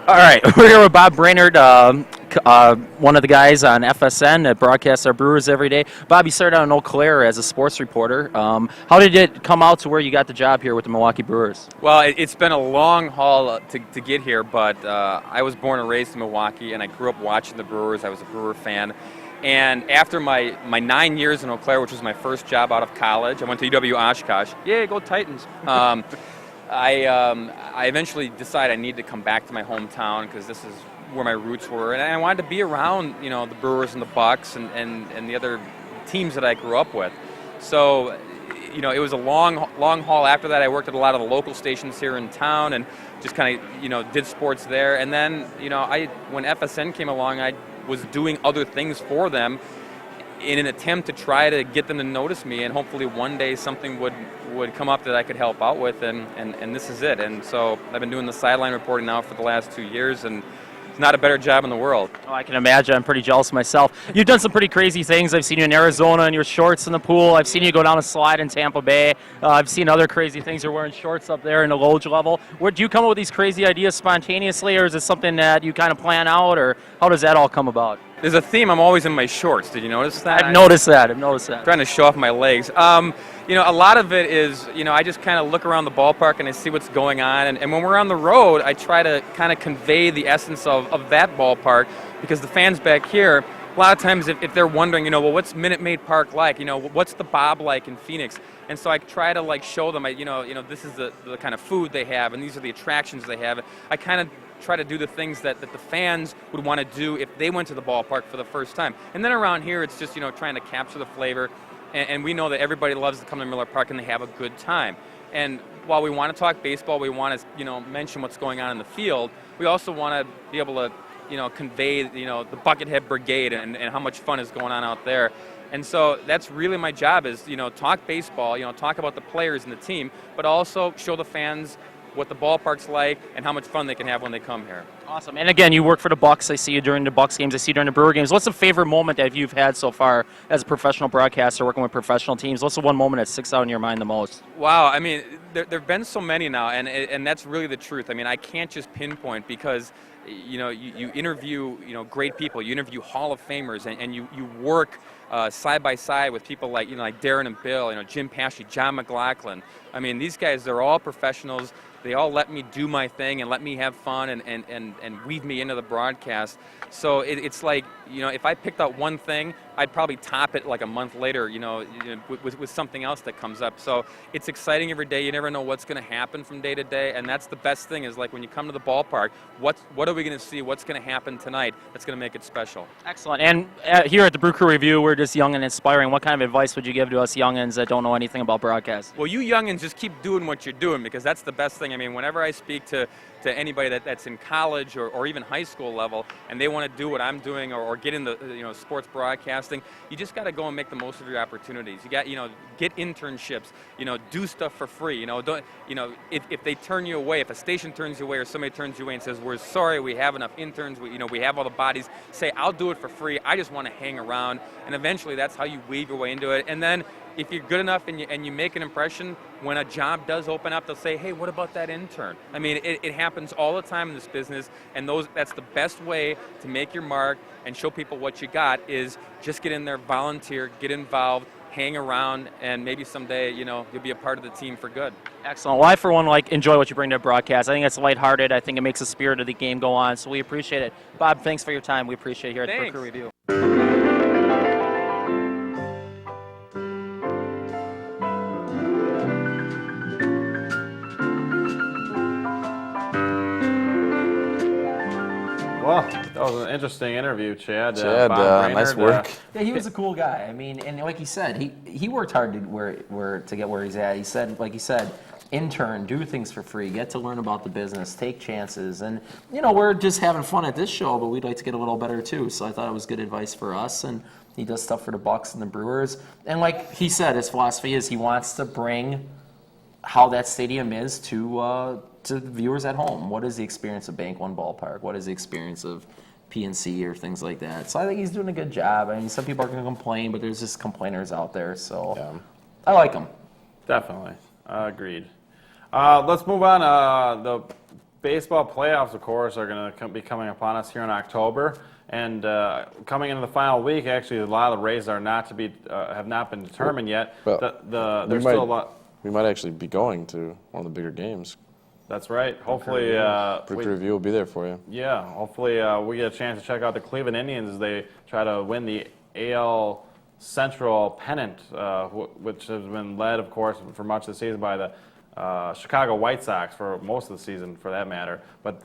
[SPEAKER 5] All right, we're here with Bob Brainerd, one of the guys on FSN that broadcasts our Brewers every day. Bob, you started out in Eau Claire as a sports reporter. How did it come out to where you got the job here with the Milwaukee Brewers?
[SPEAKER 10] Well, it's been a long haul to get here, but I was born and raised in Milwaukee, and I grew up watching the Brewers. I was a Brewer fan. And after my 9 years in Eau Claire, which was my first job out of college, I went to UW Oshkosh. Yay, go Titans! I eventually decided I needed to come back to my hometown because this is where my roots were, and I wanted to be around, the Brewers and the Bucks and the other teams that I grew up with. So, it was a long haul after that. I worked at a lot of the local stations here in town and just kind of, did sports there. And then, when FSN came along, I was doing other things for them in an attempt to try to get them to notice me, and hopefully one day something would come up that I could help out with, and this is it. And so I've been doing the sideline reporting now for the last 2 years, and it's not a better job in the world.
[SPEAKER 5] Oh, I can imagine. I'm pretty jealous myself. You've done some pretty crazy things. I've seen you in Arizona in your shorts in the pool. I've seen you go down a slide in Tampa Bay. I've seen other crazy things. You're wearing shorts up there in the Loge level. Do you come up with these crazy ideas spontaneously, or is it something that you kind of plan out, or how does that all come about?
[SPEAKER 10] There's a theme. I'm always in my shorts. Did you notice that?
[SPEAKER 5] I've noticed that.
[SPEAKER 10] Trying to show off my legs. A lot of it is, I just kind of look around the ballpark and I see what's going on. And when we're on the road, I try to kind of convey the essence of that ballpark, because the fans back here, a lot of times if they're wondering, well, what's Minute Maid Park like? What's the Bob like in Phoenix? And so I try to show them, this is the kind of food they have, and these are the attractions they have. I kind of try to do the things that the fans would want to do if they went to the ballpark for the first time. And then around here, it's just, trying to capture the flavor. And we know that everybody loves to come to Miller Park and they have a good time. And while we want to talk baseball, we want to, mention what's going on in the field, we also want to be able to, convey, the Buckethead Brigade and how much fun is going on out there. And so that's really my job is, talk baseball, talk about the players and the team, but also show the fans what the ballpark's like and how much fun they can have when they come here.
[SPEAKER 5] Awesome. And again, you work for the Bucks. I see you during the Bucks games. I see you during the Brewer games. What's the favorite moment that you've had so far as a professional broadcaster working with professional teams? What's the one moment that sticks out in your mind the most?
[SPEAKER 10] Wow. I mean, there have been so many now, and that's really the truth. I mean, I can't just pinpoint because, you interview, great people. You interview Hall of Famers, and you work side by side with people like, like Darren and Bill, Jim Paschke, John McLaughlin. I mean, these guys, they're all professionals. They all let me do my thing and let me have fun and weave me into the broadcast. So it's like, if I picked out one thing, I'd probably top it like a month later, with something else that comes up. So it's exciting every day. You never know what's going to happen from day to day. And that's the best thing is like when you come to the ballpark, what are we going to see? What's going to happen tonight that's going to make it special?
[SPEAKER 5] Excellent. And here at the Brew Crew Review, we're just young and inspiring. What kind of advice would you give to us youngins that don't know anything about broadcast?
[SPEAKER 10] Well, you youngins just keep doing what you're doing because that's the best thing. I mean, whenever I speak to anybody that's in college or even high school level and they want to do what I'm doing or get into sports broadcasting, you just got to go and make the most of your opportunities. You got get internships, do stuff for free. Don't if they turn you away, if a station turns you away or somebody turns you away and says we're sorry, we have enough interns, we have all the bodies, say I'll do it for free. I just want to hang around, and eventually that's how you weave your way into it. And then if you're good enough and you make an impression, when a job does open up, they'll say, hey, what about that intern? I mean, it happens all the time in this business, and that's the best way to make your mark and show people what you got is just get in there, volunteer, get involved, hang around, and maybe someday, you'll be a part of the team for good.
[SPEAKER 5] Excellent. Well, I, for one, enjoy what you bring to the broadcast. I think it's lighthearted. I think it makes the spirit of the game go on, so we appreciate it. Bob, thanks for your time. We appreciate it here at the Brew Crew Review.
[SPEAKER 2] Well, that was an interesting interview, Chad.
[SPEAKER 4] Chad,
[SPEAKER 2] Bob
[SPEAKER 4] nice
[SPEAKER 2] Brainerd,
[SPEAKER 4] work.
[SPEAKER 3] Yeah, he was a cool guy. I mean, and like he said, he worked hard to get where he's at. He said, intern, do things for free, get to learn about the business, take chances, and we're just having fun at this show, but we'd like to get a little better too. So I thought it was good advice for us, and he does stuff for the Bucks and the Brewers. And like he said, his philosophy is he wants to bring how that stadium is to viewers at home. What is the experience of Bank One Ballpark? What is the experience of PNC or things like that? So I think he's doing a good job. I mean, some people are going to complain, but there's just complainers out there. So yeah. I like him.
[SPEAKER 2] Definitely. Agreed. Let's move on. The baseball playoffs, of course, are going to be coming upon us here in October. And coming into the final week, actually, a lot of the races are not to be have not been determined yet.
[SPEAKER 4] Well,
[SPEAKER 2] there's still a lot.
[SPEAKER 4] We might actually be going to one of the bigger games.
[SPEAKER 2] That's right. Hopefully,
[SPEAKER 4] Brew Crew Review will be there for you.
[SPEAKER 2] Yeah. Hopefully, we get a chance to check out the Cleveland Indians as they try to win the AL Central pennant, which has been led, of course, for much of the season by the Chicago White Sox for most of the season, for that matter. But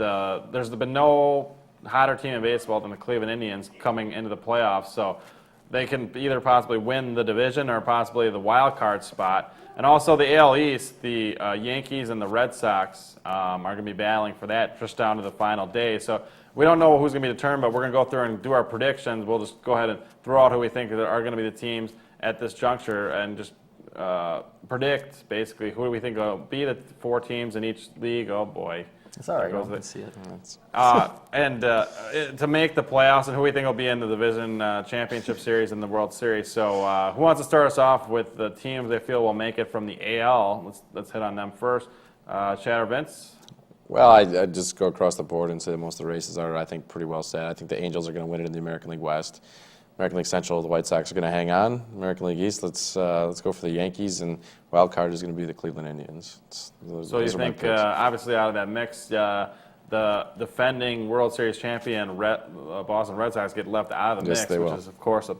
[SPEAKER 2] there's been no hotter team in baseball than the Cleveland Indians coming into the playoffs, so they can either possibly win the division or possibly the wild card spot. And also the AL East, the Yankees and the Red Sox are going to be battling for that just down to the final day. So we don't know who's going to be determined, but we're going to go through and do our predictions. We'll just go ahead and throw out who we think are going to be the teams at this juncture and just predict, basically, who do we think will be the 4 teams in each league. Oh, boy.
[SPEAKER 3] It's all right. I can see it.
[SPEAKER 2] And to make the playoffs and who we think will be in the division championship series and the World Series. So who wants to start us off with the teams they feel will make it from the AL? Let's hit on them first. Chad or Vince?
[SPEAKER 4] Well, I just go across the board and say that most of the races are, I think, pretty well set. I think the Angels are going to win it in the American League West. American League Central, the White Sox are going to hang on. American League East, let's go for the Yankees, and wild card is going to be the Cleveland Indians.
[SPEAKER 2] So you think, obviously, out of that mix, the defending World Series champion Boston Red Sox get left out of the mix, which is, of course, a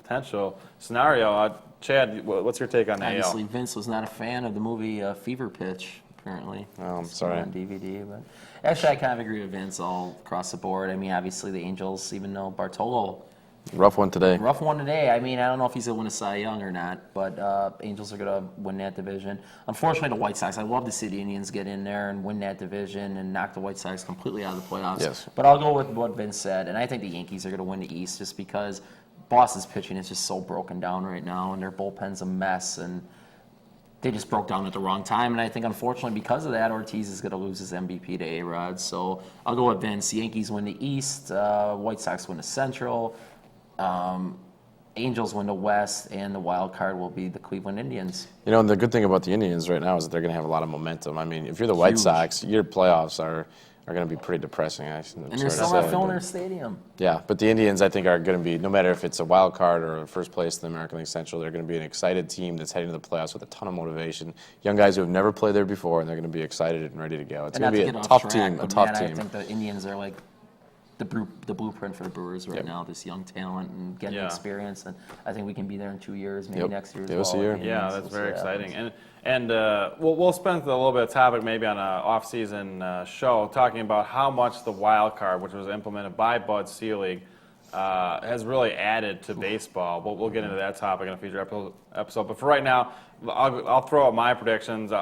[SPEAKER 2] potential scenario. Chad, what's your take on the AL?
[SPEAKER 3] Obviously, Vince was not a fan of the movie Fever Pitch, apparently.
[SPEAKER 4] Oh, I'm sorry.
[SPEAKER 3] On DVD, but actually, I kind of agree with Vince all across the board. I mean, obviously, the Angels, even though Bartolo.
[SPEAKER 4] Rough one today.
[SPEAKER 3] Rough one today. I mean, I don't know if he's going to win a Cy Young or not, but Angels are going to win that division. Unfortunately, the White Sox, I'd love to see the Indians get in there and win that division and knock the White Sox completely out of the playoffs.
[SPEAKER 4] Yes.
[SPEAKER 3] But I'll go with what Vince said, and I think the Yankees are going to win the East just because Boston's pitching is just so broken down right now, and their bullpen's a mess, and they just broke down at the wrong time. And I think, unfortunately, because of that, Ortiz is going to lose his MVP to A-Rod. So I'll go with Vince. Yankees win the East, White Sox win the Central. Angels win the West, and the wild card will be the Cleveland Indians.
[SPEAKER 4] You know, and the good thing about the Indians right now is that they're going to have a lot of momentum. I mean, if you're the White Sox, your playoffs are going to be pretty depressing. And
[SPEAKER 3] they're still not filling their stadium.
[SPEAKER 4] Yeah, but the Indians, I think, are going to be, no matter if it's a wild card or first place in the American League Central, they're going to be an excited team that's heading to the playoffs with a ton of motivation. Young guys who have never played there before, and they're going to be excited and ready to go. It's going to be a tough team.
[SPEAKER 3] I think the Indians are like the blueprint for the Brewers right now, this young talent and getting experience. And I think we can be there in 2 years, maybe next year as well.
[SPEAKER 4] Give us a year.
[SPEAKER 2] Yeah, that's very exciting. And we'll spend a little bit of topic maybe on an off-season show talking about how much the wild card, which was implemented by Bud Selig, has really added to baseball. We'll get into that topic in a future episode. But for right now, I'll throw out my predictions.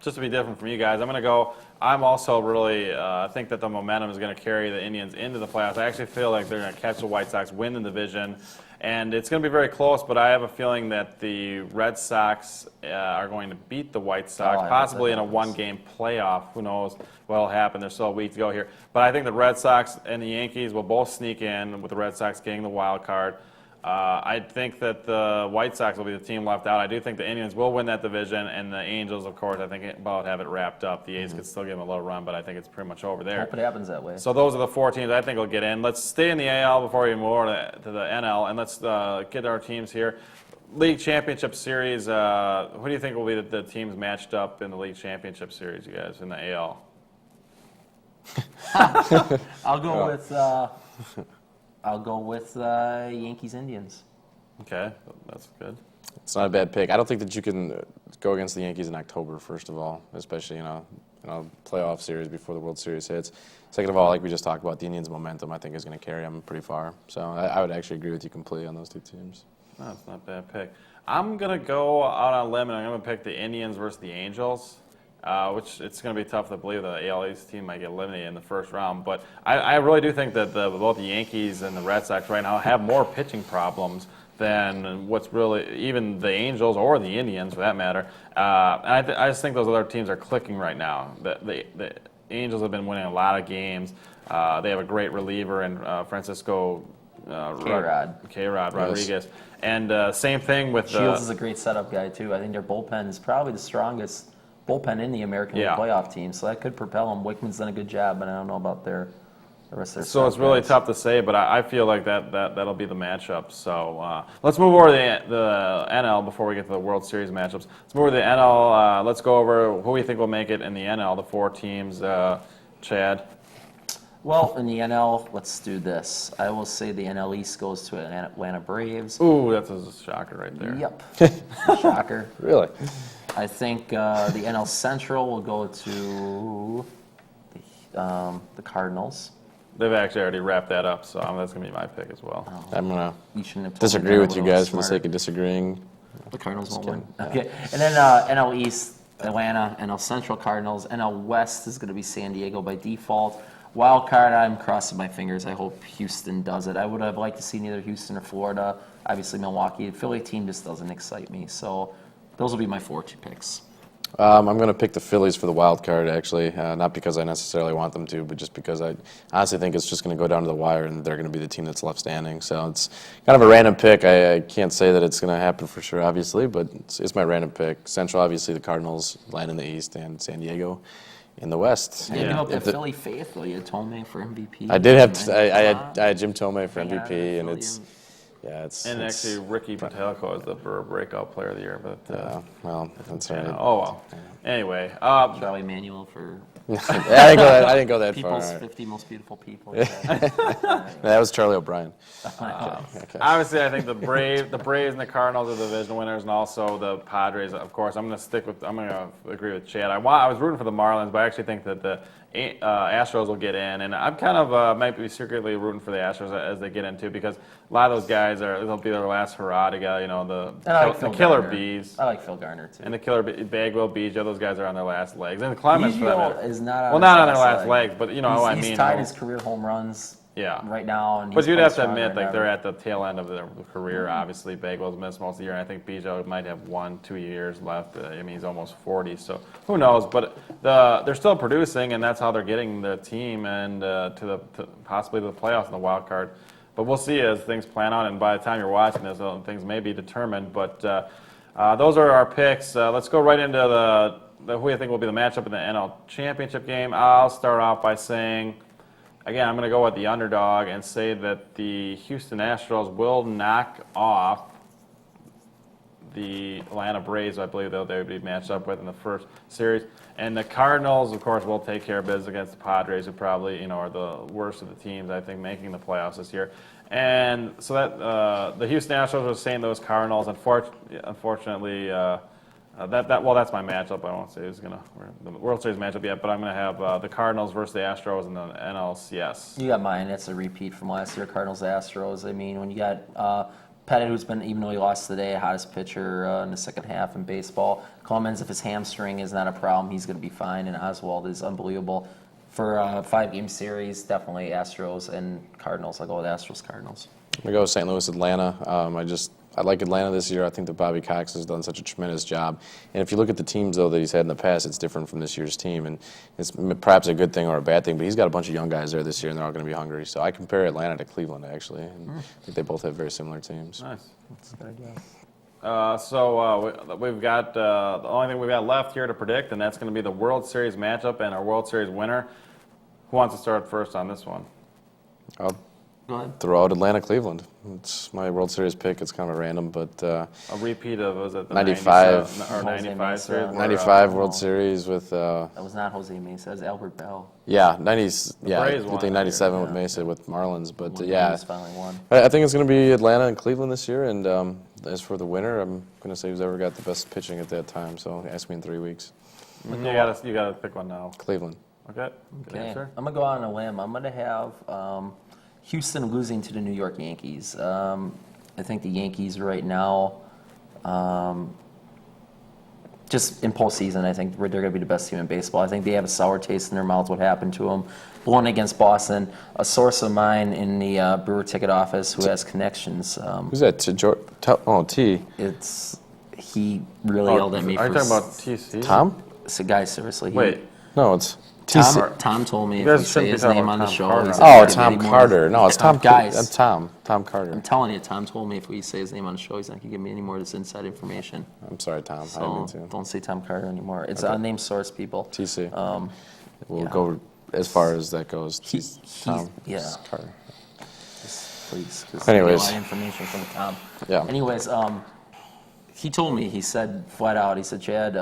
[SPEAKER 2] Just to be different from you guys, I'm going to go. I'm also really think that the momentum is going to carry the Indians into the playoffs. I actually feel like they're going to catch the White Sox, win the division, and it's going to be very close. But I have a feeling that the Red Sox are going to beat the White Sox, possibly in a one-game playoff. Who knows what will happen? There's still a week to go here. But I think the Red Sox and the Yankees will both sneak in, with the Red Sox getting the wild card. I think that the White Sox will be the team left out. I do think the Indians will win that division, and the Angels, of course, I think about have it wrapped up. The A's could still give them a little run, but I think it's pretty much over there.
[SPEAKER 3] Hope it happens that way.
[SPEAKER 2] So those are the 4 teams I think will get in. Let's stay in the AL before we move over to the NL, and let's get our teams here. League Championship Series, who do you think will be the teams matched up in the League Championship Series, you guys, in the AL?
[SPEAKER 3] I'll go with Yankees Indians.
[SPEAKER 2] Okay, that's good.
[SPEAKER 4] It's not a bad pick. I don't think that you can go against the Yankees in October, first of all, especially in a playoff series before the World Series hits. Second of all, like we just talked about, the Indians' momentum, I think, is going to carry them pretty far. So I would actually agree with you completely on those 2 teams.
[SPEAKER 2] That's not a bad pick. I'm going to go out on a limb, and I'm going to pick the Indians versus the Angels. Which it's going to be tough to believe the AL East team might get eliminated in the first round. But I really do think that both the Yankees and the Red Sox right now have more pitching problems than what's really even the Angels or the Indians, for that matter. And I just think those other teams are clicking right now. The Angels have been winning a lot of games. They have a great reliever in Francisco K-Rod Rodriguez.
[SPEAKER 4] Yes.
[SPEAKER 2] And same thing with
[SPEAKER 3] Shields is a great setup guy, too. I think their bullpen is probably the strongest bullpen in the American League playoff team, so that could propel them. Wickman's done a good job, but I don't know about the rest of their
[SPEAKER 2] So it's really tough to say, but I feel like that'll be the matchup. So let's move over to the NL before we get to the World Series matchups. Let's move over to the NL. Let's go over who we think will make it in the NL, the 4 teams. Chad?
[SPEAKER 3] Well, in the NL, let's do this. I will say the NL East goes to Atlanta Braves.
[SPEAKER 2] Ooh, that's a shocker right there.
[SPEAKER 3] Yep. Shocker.
[SPEAKER 4] Really?
[SPEAKER 3] I think the NL Central will go to the Cardinals.
[SPEAKER 2] They've actually already wrapped that up, so that's going to be my pick as well.
[SPEAKER 4] I'm going
[SPEAKER 3] You shouldn't have
[SPEAKER 4] to
[SPEAKER 3] told me
[SPEAKER 4] disagree
[SPEAKER 3] that.
[SPEAKER 4] with
[SPEAKER 3] I
[SPEAKER 4] you
[SPEAKER 3] would've
[SPEAKER 4] guys for the
[SPEAKER 3] smarter.
[SPEAKER 4] sake of disagreeing.
[SPEAKER 3] The Cardinals won't win.
[SPEAKER 4] kidding.
[SPEAKER 3] Okay. And then NL East, Atlanta, NL Central Cardinals. NL West is going to be San Diego by default. Wild card, I'm crossing my fingers. I hope Houston does it. I would have liked to see neither Houston or Florida. Obviously, Milwaukee. The Philly team just doesn't excite me. So those will be my 4 picks.
[SPEAKER 4] I'm going to pick the Phillies for the wild card, actually. Not because I necessarily want them to, but just because I honestly think it's just going to go down to the wire and they're going to be the team that's left standing. So it's kind of a random pick. I can't say that it's going to happen for sure, obviously, but it's my random pick. Central, obviously, the Cardinals, Atlanta in the East, and San Diego in the West.
[SPEAKER 3] You didn't give up
[SPEAKER 4] If
[SPEAKER 3] that Philly faith, though. You had Tomei for MVP.
[SPEAKER 4] I did have I had Jim Tomei for MVP, and it's
[SPEAKER 2] And
[SPEAKER 4] it's,
[SPEAKER 2] actually, Ricky Patelko is the breakout player of the year. But
[SPEAKER 4] well, that's right.
[SPEAKER 2] oh well. Anyway,
[SPEAKER 3] Charlie Manuel for
[SPEAKER 4] I didn't go that
[SPEAKER 3] people's
[SPEAKER 4] far.
[SPEAKER 3] 50 most beautiful people.
[SPEAKER 4] That was Charlie O'Brien.
[SPEAKER 2] obviously, I think the Braves and the Cardinals are the division winners, and also the Padres. Of course, I'm going to agree with Chad. I was rooting for the Marlins, but I actually think that the Astros will get in, and I'm kind of might be secretly rooting for the Astros as they get in too, because a lot of those guys they'll be their last hurrah to get, the killer bees.
[SPEAKER 3] I like Phil Garner too.
[SPEAKER 2] And the killer Bagwell, Biggio, those guys are on their last legs. And Clemens for that
[SPEAKER 3] Biggio
[SPEAKER 2] matter.
[SPEAKER 3] is not on
[SPEAKER 2] well,
[SPEAKER 3] his
[SPEAKER 2] not on their
[SPEAKER 3] last
[SPEAKER 2] last
[SPEAKER 3] leg.
[SPEAKER 2] legs, but you know what I mean.
[SPEAKER 3] He's tied his career home runs right now. And
[SPEAKER 2] But
[SPEAKER 3] he's
[SPEAKER 2] you'd
[SPEAKER 3] playing
[SPEAKER 2] have to
[SPEAKER 3] stronger
[SPEAKER 2] admit,
[SPEAKER 3] than
[SPEAKER 2] like, they're
[SPEAKER 3] ever.
[SPEAKER 2] at the tail end of their career. Obviously, Bagwell's missed most of the year, and I think Biggio might have 1-2 years left. I mean, he's almost 40, so who knows? But they're still producing, and that's how they're getting the team and possibly to the playoffs in the wild card. But we'll see as things plan out, and by the time you're watching this, things may be determined. But those are our picks. Let's go right into who I think will be the matchup in the NL Championship game. I'll start off by saying, again, I'm going to go with the underdog and say that the Houston Astros will knock off the Atlanta Braves. I believe they would be matched up with in the first series. And the Cardinals, of course, will take care of business against the Padres, who probably are the worst of the teams, I think, making the playoffs this year. And so that the Houston Astros are saying those Cardinals. Unfortunately, that's my matchup. I won't say who's going to the World Series matchup yet, but I'm going to have the Cardinals versus the Astros in the NLCS.
[SPEAKER 3] You got mine. It's a repeat from last year, Cardinals Astros. I mean, when you got Pettit, who's been, even though he lost today, hottest pitcher in the second half in baseball. Clemens, if his hamstring is not a problem, he's going to be fine. And Oswald is unbelievable. For a 5-game series, definitely Astros and Cardinals. I'll go with Astros, Cardinals.
[SPEAKER 4] I'm going to go St. Louis, Atlanta. I like Atlanta this year. I think that Bobby Cox has done such a tremendous job. And if you look at the teams, though, that he's had in the past, it's different from this year's team. And it's perhaps a good thing or a bad thing, but he's got a bunch of young guys there this year, and they're all going to be hungry. So I compare Atlanta to Cleveland, actually. And I think they both have very similar teams.
[SPEAKER 2] Nice.
[SPEAKER 3] That's a good idea.
[SPEAKER 2] We've got the only thing we've got left here to predict, and that's going to be the World Series matchup and our World Series winner. Who wants to start first on this one?
[SPEAKER 4] I'll
[SPEAKER 3] Go ahead.
[SPEAKER 4] throw out Atlanta-Cleveland. It's my World Series pick. It's kind of random, but
[SPEAKER 2] A repeat of, was it the
[SPEAKER 4] 95.
[SPEAKER 2] 97 or
[SPEAKER 3] Jose
[SPEAKER 2] 95
[SPEAKER 3] Mesa.
[SPEAKER 2] series?
[SPEAKER 4] 95 World Series with,
[SPEAKER 3] That was not Jose Mesa. That was Albert Bell.
[SPEAKER 4] 90s,
[SPEAKER 2] Braves
[SPEAKER 4] I
[SPEAKER 2] won
[SPEAKER 4] think
[SPEAKER 2] that
[SPEAKER 4] 97
[SPEAKER 2] year,
[SPEAKER 4] with Mesa with Marlins, but
[SPEAKER 3] When
[SPEAKER 4] yeah.
[SPEAKER 3] Cruz finally won.
[SPEAKER 4] I think it's going to be Atlanta and Cleveland this year, and as for the winner, I'm going to say who's ever got the best pitching at that time, so ask me in 3 weeks.
[SPEAKER 2] You gotta pick one now.
[SPEAKER 4] Cleveland.
[SPEAKER 2] Okay. Good
[SPEAKER 3] Okay.
[SPEAKER 2] answer.
[SPEAKER 3] I'm going to go on a limb. I'm going to have Houston losing to the New York Yankees. I think the Yankees right now, just in postseason, I think they're going to be the best team in baseball. I think they have a sour taste in their mouth what happened to them. Blowing against Boston. A source of mine in the Brewer ticket office who has connections.
[SPEAKER 4] Who's that? T.
[SPEAKER 3] He really yelled at me
[SPEAKER 2] Are you
[SPEAKER 3] for
[SPEAKER 2] talking about TC?
[SPEAKER 4] Tom?
[SPEAKER 3] So guys, seriously.
[SPEAKER 2] Wait.
[SPEAKER 4] No, it's TC.
[SPEAKER 3] Tom told me
[SPEAKER 2] You
[SPEAKER 3] if
[SPEAKER 2] guys
[SPEAKER 3] we say
[SPEAKER 2] shouldn't be
[SPEAKER 3] his
[SPEAKER 2] talking
[SPEAKER 3] name
[SPEAKER 2] about
[SPEAKER 3] on the
[SPEAKER 2] Tom
[SPEAKER 3] show.
[SPEAKER 2] Carter.
[SPEAKER 3] he's
[SPEAKER 4] Oh,
[SPEAKER 3] not gonna
[SPEAKER 4] Tom
[SPEAKER 3] get any
[SPEAKER 4] Carter. No, it's Tom.
[SPEAKER 3] Guys.
[SPEAKER 4] That's Tom Carter.
[SPEAKER 3] I'm telling you, Tom told me if we say his name on the show, he's not going to give me any more of this inside information.
[SPEAKER 4] I'm sorry, Tom. I
[SPEAKER 3] So
[SPEAKER 4] didn't mean to.
[SPEAKER 3] don't say Tom Carter anymore. It's unnamed source, people.
[SPEAKER 4] TC. We'll
[SPEAKER 3] yeah.
[SPEAKER 4] go as far as that goes. Tom.
[SPEAKER 3] Yeah.
[SPEAKER 4] Carter.
[SPEAKER 3] Please. 'cause
[SPEAKER 4] Anyways.
[SPEAKER 3] I get a lot of information from Tom.
[SPEAKER 4] Yeah.
[SPEAKER 3] Anyways, he told me, he said flat out, he said, Chad,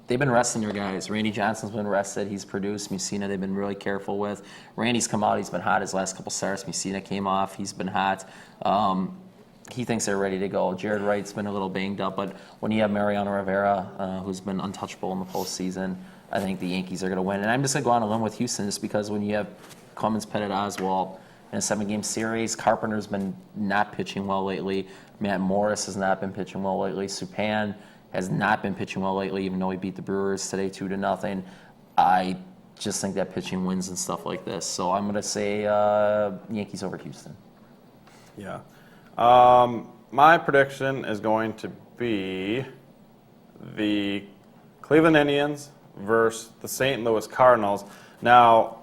[SPEAKER 3] they've been resting their guys. Randy Johnson's been rested. He's produced. Mussina, they've been really careful with. Randy's come out. He's been hot his last couple starts. Mussina came off. He's been hot. He thinks they're ready to go. Jared Wright's been a little banged up, but when you have Mariano Rivera, who's been untouchable in the postseason, I think the Yankees are going to win. And I'm just going to go on a limb with Houston just because when you have Clemens, Pettit, Oswalt in a 7-game series, Carpenter's been not pitching well lately. Matt Morris has not been pitching well lately. Supan has not been pitching well lately, even though he beat the Brewers today 2-0. I just think that pitching wins and stuff like this. So I'm going to say Yankees over Houston.
[SPEAKER 2] Yeah. My prediction is going to be the Cleveland Indians versus the St. Louis Cardinals. Now,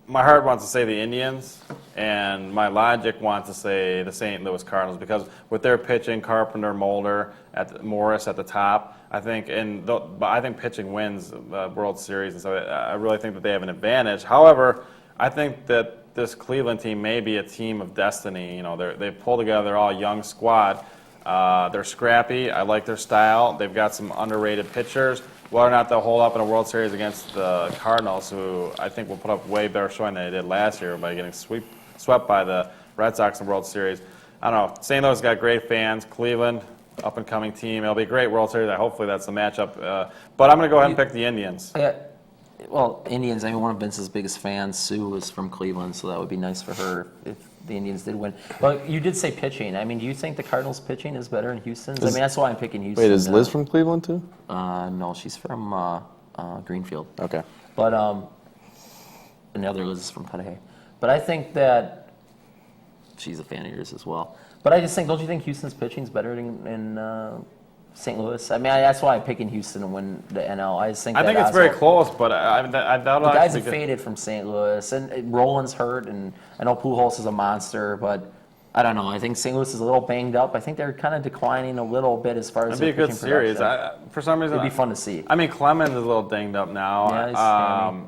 [SPEAKER 2] my heart wants to say the Indians, and my logic wants to say the St. Louis Cardinals because with their pitching, Carpenter, Mulder, Morris at the top, I think, I think pitching wins the World Series, and so I really think that they have an advantage. However, I think that this Cleveland team may be a team of destiny. You know, they pull together, they're all a young squad. They're scrappy. I like their style. They've got some underrated pitchers. Whether or not they'll hold up in a World Series against the Cardinals, who I think will put up way better showing than they did last year by getting swept by the Red Sox in the World Series. I don't know. St. Louis got great fans. Cleveland, up-and-coming team. It'll be a great World Series. Hopefully that's the matchup. But I'm going to go ahead and pick the Indians.
[SPEAKER 3] Well, Indians, I mean, one of Vince's biggest fans, Sue, is from Cleveland, so that would be nice for her if the Indians did win. But you did say pitching. I mean, do you think the Cardinals' pitching is better than Houston's? I mean, that's why I'm picking Houston.
[SPEAKER 4] Wait, is Liz from Cleveland too?
[SPEAKER 3] No, she's from Greenfield.
[SPEAKER 4] Okay.
[SPEAKER 3] But, and the other Liz is from Cudahy. But I think that she's a fan of yours as well. But I just think, don't you think Houston's pitching is better in St. Louis? I mean, that's why I'm picking Houston to win the NL. I just think
[SPEAKER 2] it's very close, but I doubt
[SPEAKER 3] the guys have faded from St. Louis, and Roland's hurt, and I know Pujols is a monster, but I don't know. I think St. Louis is a little banged up. I think they're kind of declining a little bit as far as
[SPEAKER 2] it'd be a good series. For some reason,
[SPEAKER 3] it'd be fun to see.
[SPEAKER 2] I mean, Clemens is a little dinged up now.
[SPEAKER 3] Yeah,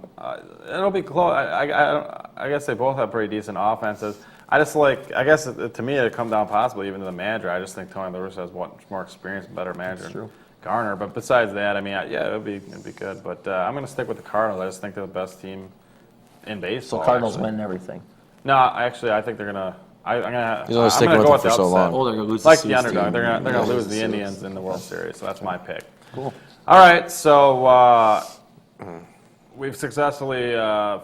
[SPEAKER 2] It'll be close. I guess they both have pretty decent offenses. I just I guess to me it'd come down possibly even to the manager. I just think Tony La Russa has much more experience, better manager than Garner. But besides that, I mean, it'd be good. But I'm going to stick with the Cardinals. I just think they're the best team in baseball.
[SPEAKER 3] So Cardinals win everything.
[SPEAKER 2] No, actually, I think they're going to.
[SPEAKER 4] He's only sticking with it for so long.
[SPEAKER 3] Oh, they're going to lose
[SPEAKER 2] like the underdog. They're going to lose the Indians in the World Series. So that's my pick. Cool. All right, so we've successfully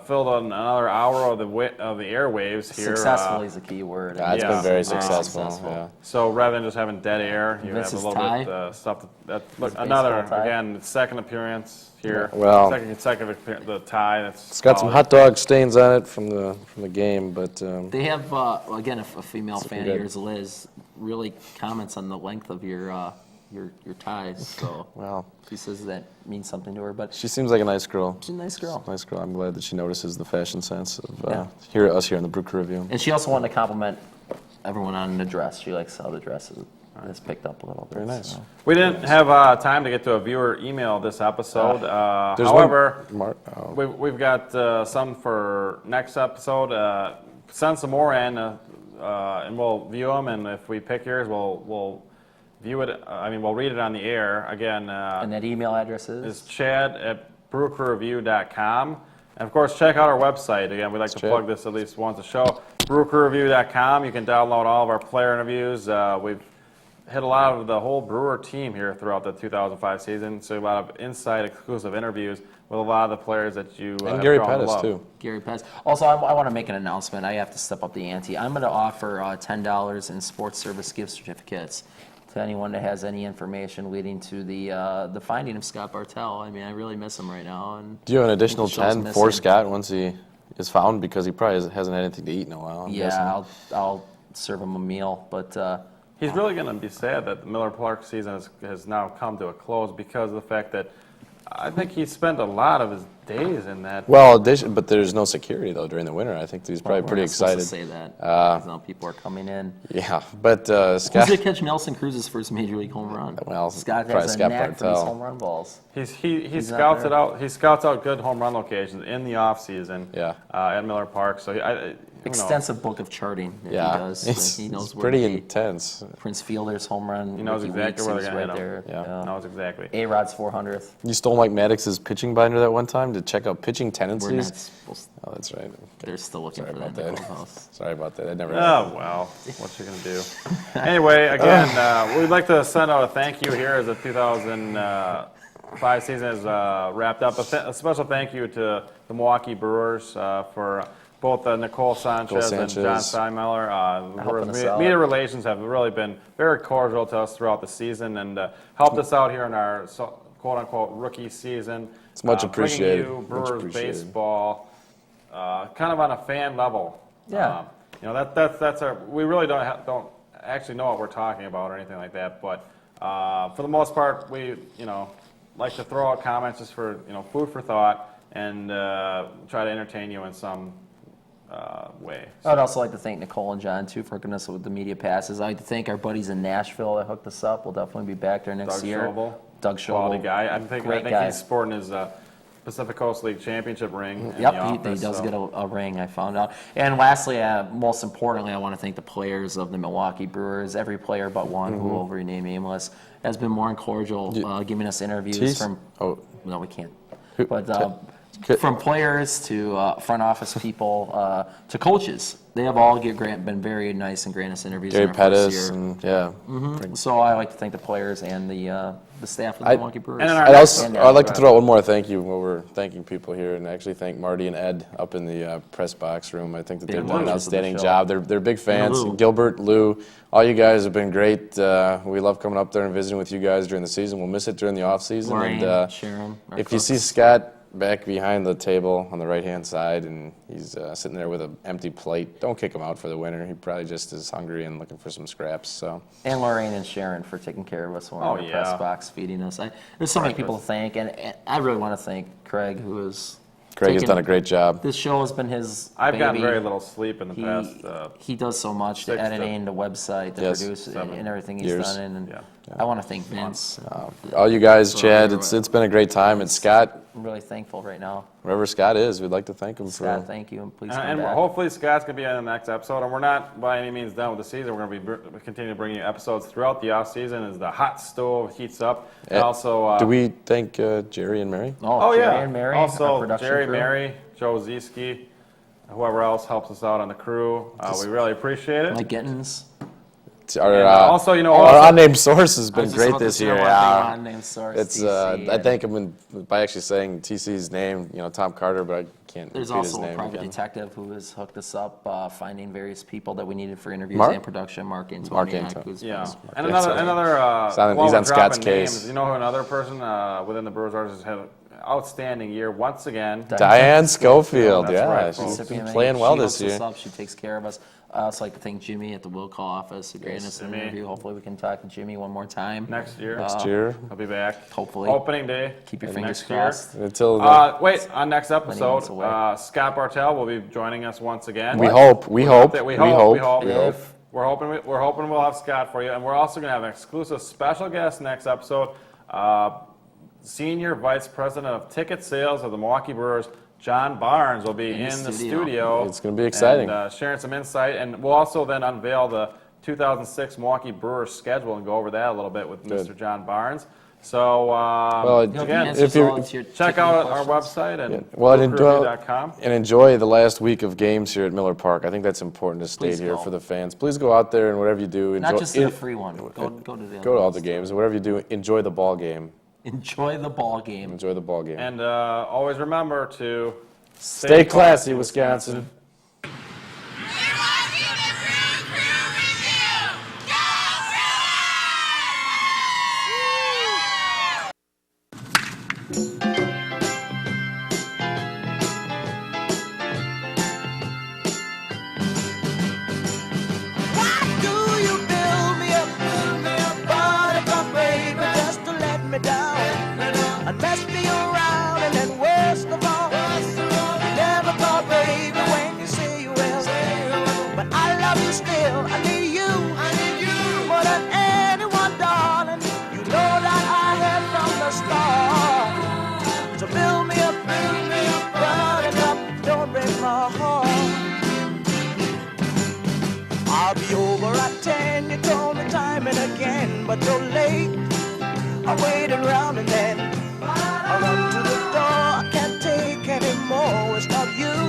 [SPEAKER 2] filled another hour of the airwaves here.
[SPEAKER 3] Successfully is a key word.
[SPEAKER 4] Yeah, it's been very successful. Yeah.
[SPEAKER 2] So rather than just having dead air, you have a little bit of stuff. Again, second appearance here.
[SPEAKER 4] Well,
[SPEAKER 2] second consecutive the tie.
[SPEAKER 4] It's got some hot dog stains on it from the game, but
[SPEAKER 3] they have again a female fan of yours, Liz, really comments on the length of your ties. So
[SPEAKER 4] well,
[SPEAKER 3] she says that means something to her. But
[SPEAKER 4] she seems like a nice girl.
[SPEAKER 3] She's a nice girl.
[SPEAKER 4] Nice girl. I'm glad that she notices the fashion sense of us here in the Brew Crew Review.
[SPEAKER 3] And she also wanted to compliment everyone on the dress. She likes how the dress is picked up a little bit.
[SPEAKER 4] Very nice.
[SPEAKER 3] So.
[SPEAKER 2] We didn't have time to get to a viewer email this episode. However, we've got some for next episode. Send some more in, and we'll view them. And if we pick yours, we'll view it. We'll read it on the air again.
[SPEAKER 3] And that email address is
[SPEAKER 2] chad@brewcrewreview.com. And of course, check out our website. Again, we like to plug this at least once a show. brewcrewreview.com. You can download all of our player interviews. We've hit a lot of the whole Brewer team here throughout the 2005 season. So a lot of inside exclusive interviews with a lot of the players that you
[SPEAKER 4] and Gary Pettis too.
[SPEAKER 3] Gary Pettis. Also, I want to make an announcement. I have to step up the ante. I'm going to offer $10 in sports service gift certificates to anyone that has any information leading to the finding of Scott Bartell. I mean, I really miss him right now. And
[SPEAKER 4] do you have an additional 10 for Scott once he is found, because he probably hasn't had anything to eat in a while?
[SPEAKER 3] I'll serve him a meal, but.
[SPEAKER 2] He's really going to be sad that the Miller Park season has now come to a close because of the fact that I think he spent a lot of his days in that.
[SPEAKER 4] Well, but there's no security though during the winter. I think he's probably pretty excited.
[SPEAKER 3] To say that because now people are coming in.
[SPEAKER 4] Yeah, but Scott.
[SPEAKER 3] Who's going to catch Nelson Cruz's first major league home run?
[SPEAKER 4] Well,
[SPEAKER 3] Scott has a knack for these home run balls.
[SPEAKER 2] He scouts it out. He scouts out good home run locations in the off season.
[SPEAKER 4] Yeah.
[SPEAKER 2] At Miller Park. So
[SPEAKER 3] extensive book of charting that he does.
[SPEAKER 4] It's,
[SPEAKER 3] He knows
[SPEAKER 4] it's
[SPEAKER 3] where
[SPEAKER 4] pretty
[SPEAKER 3] to be.
[SPEAKER 4] intense.
[SPEAKER 3] Prince Fielder's home run.
[SPEAKER 2] He knows
[SPEAKER 3] Ricky
[SPEAKER 2] exactly
[SPEAKER 3] Weeks,
[SPEAKER 2] where
[SPEAKER 3] he
[SPEAKER 2] they're
[SPEAKER 3] was
[SPEAKER 2] going to
[SPEAKER 3] right
[SPEAKER 2] hit
[SPEAKER 3] there.
[SPEAKER 2] him. Knows exactly.
[SPEAKER 3] A-Rod's 400th.
[SPEAKER 4] You stole Mike Maddox's pitching binder that one time to check out pitching
[SPEAKER 3] We're
[SPEAKER 4] tendencies?
[SPEAKER 3] not supposed to,
[SPEAKER 4] Oh, that's right.
[SPEAKER 3] they're still looking
[SPEAKER 4] Sorry
[SPEAKER 3] for that
[SPEAKER 4] about
[SPEAKER 3] in the
[SPEAKER 4] that.
[SPEAKER 3] clubhouse.
[SPEAKER 4] Sorry about that. I never.
[SPEAKER 2] Oh, well, what you going to do? Anyway, again, we'd like to send out a thank you here as the 2005 season is wrapped up. A special thank you to the Milwaukee Brewers for both Nicole Sanchez and John Steinmiller.
[SPEAKER 3] Helping us out.
[SPEAKER 2] Media relations have really been very cordial to us throughout the season and helped us out here in our quote-unquote rookie season.
[SPEAKER 4] It's much appreciated.
[SPEAKER 2] Bringing you
[SPEAKER 4] Much
[SPEAKER 2] Brewers
[SPEAKER 4] appreciated.
[SPEAKER 2] baseball, kind of on a fan level.
[SPEAKER 3] Yeah.
[SPEAKER 2] That's our. We really don't actually know what we're talking about or anything like that. But for the most part, we like to throw out comments just for food for thought and try to entertain you in some way.
[SPEAKER 3] I would also like to thank Nicole and John, too, for hooking us up with the media passes. I'd like to thank our buddies in Nashville that hooked us up. We'll definitely be back there next
[SPEAKER 2] Doug
[SPEAKER 3] year.
[SPEAKER 2] Schobel,
[SPEAKER 3] Doug Schobel.
[SPEAKER 2] quality guy. I think
[SPEAKER 3] guy.
[SPEAKER 2] he's sporting his Pacific Coast League championship ring. in the
[SPEAKER 3] Yep, he
[SPEAKER 2] office,
[SPEAKER 3] does
[SPEAKER 2] so.
[SPEAKER 3] get a ring, I found out. And lastly, most importantly, I want to thank the players of the Milwaukee Brewers. Every player but one, who will remain nameless, has been more than cordial, giving us interviews
[SPEAKER 4] Tease?
[SPEAKER 3] from...
[SPEAKER 4] Oh.
[SPEAKER 3] No, we can't.
[SPEAKER 4] Who-
[SPEAKER 3] But from players to front office people to coaches, they have all been very nice and granted us interviews
[SPEAKER 4] Gary
[SPEAKER 3] in our first
[SPEAKER 4] Pettis
[SPEAKER 3] year.
[SPEAKER 4] and
[SPEAKER 3] So I like to thank the players and the staff of the Milwaukee Brewers.
[SPEAKER 2] and in our
[SPEAKER 4] I'd
[SPEAKER 2] next-
[SPEAKER 4] like to throw out one more thank you while we're thanking people here, and actually thank Marty and Ed up in the press box room. I think that they've done an
[SPEAKER 3] watchers of the
[SPEAKER 4] outstanding
[SPEAKER 3] show.
[SPEAKER 4] job. They're big fans.
[SPEAKER 3] Lou.
[SPEAKER 4] Gilbert, Lou, all you guys have been great. We love coming up there and visiting with you guys during the season. We'll miss it during the off season.
[SPEAKER 3] Lorraine,
[SPEAKER 4] And
[SPEAKER 3] Sharon, our
[SPEAKER 4] if you
[SPEAKER 3] cooks.
[SPEAKER 4] see Scott back behind the table on the right-hand side, and he's sitting there with an empty plate, don't kick him out for the winter. He probably just is hungry and looking for some scraps. So.
[SPEAKER 3] And Lorraine and Sharon for taking care of us when
[SPEAKER 2] Oh,
[SPEAKER 3] we're in the
[SPEAKER 2] yeah.
[SPEAKER 3] press box, feeding us. There's so many people to thank, and I really want to thank Craig, who is.
[SPEAKER 4] Craig has
[SPEAKER 3] taken-
[SPEAKER 4] done a great job.
[SPEAKER 3] This show has been his.
[SPEAKER 2] I've gotten
[SPEAKER 3] baby.
[SPEAKER 2] very little sleep in the past.
[SPEAKER 3] He does so much, the
[SPEAKER 2] 6 to
[SPEAKER 3] editing, the website, the
[SPEAKER 4] Yes.
[SPEAKER 3] produce,
[SPEAKER 2] 7
[SPEAKER 3] and everything he's
[SPEAKER 4] years.
[SPEAKER 3] done. And
[SPEAKER 2] Yeah.
[SPEAKER 3] I want to thank Vince.
[SPEAKER 4] All you guys,
[SPEAKER 3] So
[SPEAKER 4] Chad,
[SPEAKER 3] everyone-
[SPEAKER 4] it's been a great time. And Scott,
[SPEAKER 3] I'm really thankful right now.
[SPEAKER 4] wherever Scott is, we'd like to thank him
[SPEAKER 3] Scott,
[SPEAKER 4] for.
[SPEAKER 3] thank you, and please come
[SPEAKER 2] And
[SPEAKER 3] back.
[SPEAKER 2] hopefully Scott's going to be on the next episode. And we're not by any means done with the season. We're going to be continuing to bring you episodes throughout the off season as the hot stove heats up. And also,
[SPEAKER 4] Do we thank Jerry and Mary?
[SPEAKER 3] Oh,
[SPEAKER 2] Jerry
[SPEAKER 3] Jerry and Mary, our
[SPEAKER 2] Also,
[SPEAKER 3] production
[SPEAKER 2] Jerry,
[SPEAKER 3] crew.
[SPEAKER 2] Mary, Joe Zieski, whoever else helps us out on the crew. We really appreciate it.
[SPEAKER 3] Mike Gittins.
[SPEAKER 4] Our,
[SPEAKER 2] And, also, you know,
[SPEAKER 4] our
[SPEAKER 2] also-
[SPEAKER 4] unnamed source has
[SPEAKER 3] I
[SPEAKER 4] been
[SPEAKER 3] was just
[SPEAKER 4] great
[SPEAKER 3] about to
[SPEAKER 4] this
[SPEAKER 3] say
[SPEAKER 4] year.
[SPEAKER 3] one
[SPEAKER 4] Yeah.
[SPEAKER 3] thing on named source,
[SPEAKER 4] It's
[SPEAKER 3] TC,
[SPEAKER 4] I
[SPEAKER 3] and
[SPEAKER 4] thank him by actually saying TC's name, Tom Carter, but I can't
[SPEAKER 3] There's
[SPEAKER 4] repeat his
[SPEAKER 3] also a
[SPEAKER 4] name
[SPEAKER 3] private
[SPEAKER 4] again.
[SPEAKER 3] detective who has hooked us up, finding various people that we needed for interviews
[SPEAKER 4] Mark?
[SPEAKER 3] and production. Mark Antoniak,
[SPEAKER 4] Mark Anton-
[SPEAKER 3] who's
[SPEAKER 2] Yeah,
[SPEAKER 3] been-
[SPEAKER 2] and
[SPEAKER 4] That's
[SPEAKER 2] another.
[SPEAKER 4] He's
[SPEAKER 2] while
[SPEAKER 4] on
[SPEAKER 2] we're
[SPEAKER 4] Scott's
[SPEAKER 2] dropping
[SPEAKER 4] case.
[SPEAKER 2] names, you know who another person within the Brewers has had an outstanding year once again.
[SPEAKER 4] Diane Schofield,
[SPEAKER 2] That's
[SPEAKER 4] yeah,
[SPEAKER 2] right,
[SPEAKER 4] she's
[SPEAKER 2] folks.
[SPEAKER 4] been playing well
[SPEAKER 3] she
[SPEAKER 4] this
[SPEAKER 3] hooks us
[SPEAKER 4] year.
[SPEAKER 3] up, she takes care of us. I also like to thank Jimmy at the Will Call office who granted us an
[SPEAKER 2] Jimmy.
[SPEAKER 3] interview. Hopefully we can talk to Jimmy one more time.
[SPEAKER 2] Next year.
[SPEAKER 4] Next year.
[SPEAKER 2] I'll be back.
[SPEAKER 3] Hopefully.
[SPEAKER 2] Opening day.
[SPEAKER 3] Keep your
[SPEAKER 2] and
[SPEAKER 3] fingers
[SPEAKER 2] next year.
[SPEAKER 3] crossed.
[SPEAKER 4] Until then,
[SPEAKER 2] Wait, on next
[SPEAKER 3] months
[SPEAKER 2] episode,
[SPEAKER 3] away.
[SPEAKER 2] Scott Bartell will be joining us once again.
[SPEAKER 4] we hope.
[SPEAKER 2] We hope. We're hoping we'll have Scott for you, and we're also going to have an exclusive special guest next episode. Senior Vice President of Ticket Sales of the Milwaukee Brewers, John Barnes, will be in the studio.
[SPEAKER 4] It's gonna be exciting.
[SPEAKER 2] And, sharing some insight, and we'll also then unveil the 2006 Milwaukee Brewers schedule and go over that a little bit with
[SPEAKER 4] Good.
[SPEAKER 2] Mr. John Barnes. So
[SPEAKER 4] Well,
[SPEAKER 2] again,
[SPEAKER 3] Answers
[SPEAKER 4] if you-
[SPEAKER 3] all your
[SPEAKER 2] check
[SPEAKER 3] ticketing
[SPEAKER 2] out our
[SPEAKER 3] questions.
[SPEAKER 2] website and
[SPEAKER 4] Well, and
[SPEAKER 2] brewcrew.com.
[SPEAKER 4] enjoy the last week of games here at Miller Park. I think that's important to state
[SPEAKER 3] Please
[SPEAKER 4] here
[SPEAKER 3] go.
[SPEAKER 4] for the fans. Please go out there and whatever you do, enjoy.
[SPEAKER 3] Not just in a free one. Go to the
[SPEAKER 4] Go to all the games. Whatever you do, enjoy the ball game.
[SPEAKER 3] Enjoy the ball game.
[SPEAKER 4] Enjoy the ball game.
[SPEAKER 2] And always remember to
[SPEAKER 4] Stay classy, Wisconsin.
[SPEAKER 1] Why do you build me up, buttercup baby, just to let me down and mess me around, and then worst of all, you never thought, baby, when you say you will, but I love you still. I need you more than anyone, darling. You know that I have from the start. So build me up, buttercup, don't break my heart. I'll be over at 10, you told me time and again, but you're late. I waited around and then I run to the door. I can't take any more. It's not you.